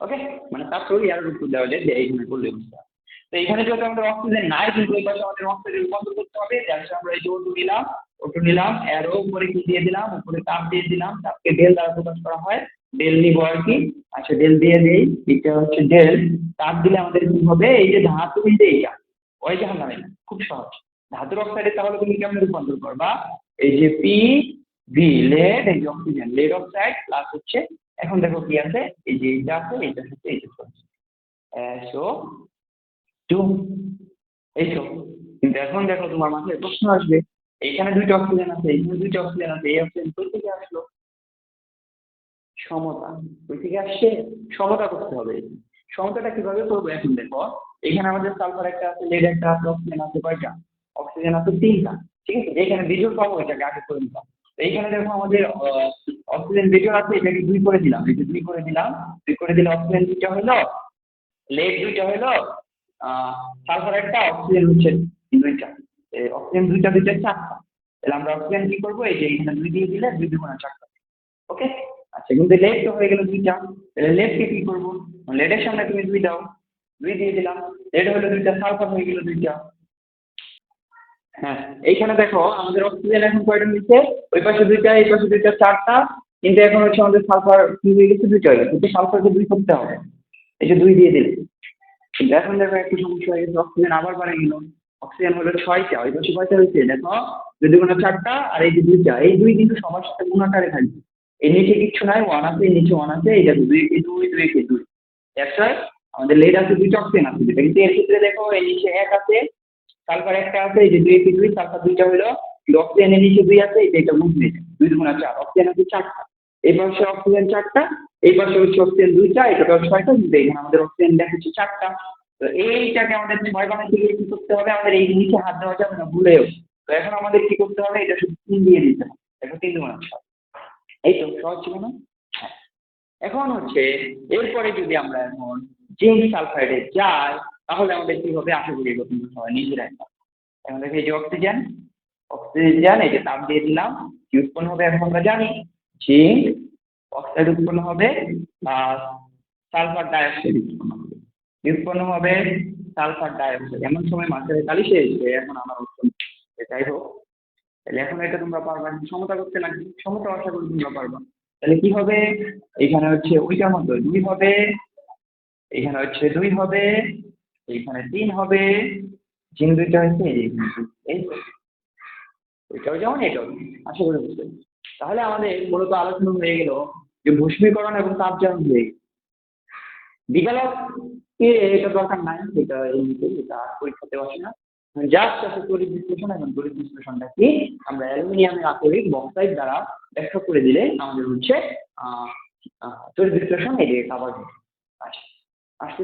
ওকে, মানে তার থ্রু এর উত্তর দেওয়া যায় যে এইখানে করলে বুঝতে হবে। তো এখানে যেহেতু আমাদের অক্সিজেন নাই, কিন্তু এই পাশে আমাদের অক্সাইডে রূপান্তর করতে হবে। যার আমরা এই যে O2 নিলাম, এরও উপরে কি দিয়ে দিলাম, উপরে তাপ দিয়ে দিলাম, তাপকে ডেল দ্বারা প্রকাশ করা হয়, ডেল নিব আর কি। আচ্ছা ডেল দিয়ে দেই, এটা হচ্ছে ডেল। তাপ দিলে আমাদের কি হবে, এই যে ধাতু কিন্তু এইটা, ওই যে হামলা খুব সহজ। ধাতুর অক্সাইডে তাহলে তুমি কেমন রূপান্তর করবা, এই যে পি ভি লেড, এই যে অক্সিজেন লেড অক্সাইড প্লাস হচ্ছে, এখন দেখো কি আছে, এই যে এইটা আছে, এইটার সাথে এইটা চলছে SO2, এই তো। কিন্তু এখন দেখো তোমার মাথায় প্রশ্ন আসবে, এইখানে 2টা অক্সিজেন আছে, এইখানে 2টা অক্সিজেন আছে, এই অক্সিজেন কই থেকে আসলো? সমতা কই থেকে আসছে, সমতা করতে হবে। সমতাটা কিভাবে করবো, এখন দেখো এখানে আমাদের সালফার একটা আছে, লেড একটা আছে, অক্সিজেন আছে কয়টা, অক্সিজেন আছে 3টা। ঠিক আছে, এখানে বিজোড় পাবো, এটাকে আগে করে নিলাম। এইখানে দেখো আমাদের অক্সিজেন বিজোড় আছে, এটাকে 2 করে দিলাম, এই যে 2 করে দিলাম, 2 করে দিলে অক্সিজেন 2টা হলো, লেড 2টা হলো, সালফার একটা, অক্সিজেন হচ্ছে 2টা। অক্সিজেন 2টা 2টা 4টা। তাহলে আমরা অক্সিজেন কি করবো, এই যে এখানে 2 দিয়ে দিলে 2 2 4টা। ওকে, আচ্ছা কিন্তু লেড তো হয়ে গেল 2টা, তাহলে লেডকে কি করবো, লেডের সামনে তুমি 2 দাও, 2 দিয়ে দিলাম, লেড হলো 2টা, সালফার হয়ে গেল 2টা। হ্যাঁ, এইখানে দেখো আমাদের অক্সিজেন এখন কয়টা নিচ্ছে, ওই পাশে 2টা, এই পাশে 2টা, 4টা। কিন্তু এখন হচ্ছে আমাদের সালফার কি হয়ে গেছে, 2টা হয়ে গেছে, কিন্তু সালফারকে 2 করতে হবে, এই যে 2 দিয়ে দিলে। কিন্তু এখন দেখো একটু সমস্যা হয়ে গেছে, অক্সিজেন আবার বাড়ে গেল, অক্সিজেন হলো 6টা, ওই পাশে কয়টা হয়েছে দেখো, 2 2 4টা, আর এই যে 2টা, এই 2 কিন্তু সবার সাথে গুণ আকারে থাকবে। এই নিচে কিচ্ছু নাই, 1 আছে, এই নিচে 1 আছে, এই দেখো 2 কে 2, 2 কে 2। দ্যাটস ওয়াই আমাদের লেড আছে, 2টা অক্সিজেন আছে দুইটা। কিন্তু এর ক্ষেত্রে দেখো এই নিচে 1 আছে, সালফার একটা আছে, এই যে 2 কে 2, সালফার 2টা হলো, কিন্তু অক্সিজেনের নিচে 2 আছে, এই যে এটা গুণ হয়ে যায়, 2 2 4, অক্সিজেন আছে 4টা। এই পাশে অক্সিজেন 4টা, এই পাশে হচ্ছে অক্সিজেন 2টা, এটা টোটাল 6টা, কিন্তু এখানে আমাদের অক্সিজেন দেখাচ্ছে 4টা। তো এইটাকে আমাদের 6 বানাতে গেলে কি করতে হবে, আমাদের এই নিচে হাত দেওয়া যাবে না ভুলেও। তো এখন আমাদের কি করতে হবে, এটা শুধু 3 দিয়ে দিতে হবে, এখন 3 2 6। এই তো সহজ ছিল না? হ্যাঁ, এখন হচ্ছে এরপরে যদি আমরা এখন জিঙ্ক সালফাইডে যাই, তাহলে আমাদের কি হবে, আশা করি এরকম হয় নিজেরাই। এখন দেখি এই যে অক্সিজেন, অক্সিজেন এই যে তাপ দিয়ে দিলাম, কি উৎপন্ন হবে এখন আমরা জানি, জিঙ্ক অক্সাইড উৎপন্ন হবে, আর সালফার ডাইঅক্সাইড উৎপন্ন হবে। কি উৎপন্ন হবে, সালফার ডাইঅক্সাইড। এমন সময় মাছের কালি শেষ, এখন আমার উৎপন্ন, যাই হোক। তাহলে এখন এটা তোমরা পারবা, সমতা করতে লাগবে, সমতা আশা করি তোমরা পারবা। তাহলে কি হবে, এখানে হচ্ছে ওইটার মতো 2 হবে, এখানে হচ্ছে 2 হবে, এইখানে 3 হবে, জিন 2টা হচ্ছে, এই তো এটাও যেমন এটাও, আশা করি বুঝতে পেরেছি। তাহলে আমাদের মূলত আলোচনা হয়ে গেল যে ভস্মীকরণ এবং তাপজারণ হয়ে গেল। বিকালক এটা দরকার নাই, এটা এমনিতে এটা আর পরীক্ষাতে আসে না। জাস্ট আছে তড়িৎ বিশ্লেষণ। এবং তড়িৎ বিশ্লেষণটা কি আমরা অ্যালুমিনিয়ামের আকরিক বক্সাইড দ্বারা ব্যাখ্যা করে দিলে আমাদের হচ্ছে তড়িৎ বিশ্লেষণ এদিকে কাভার হবে। আচ্ছা আসতে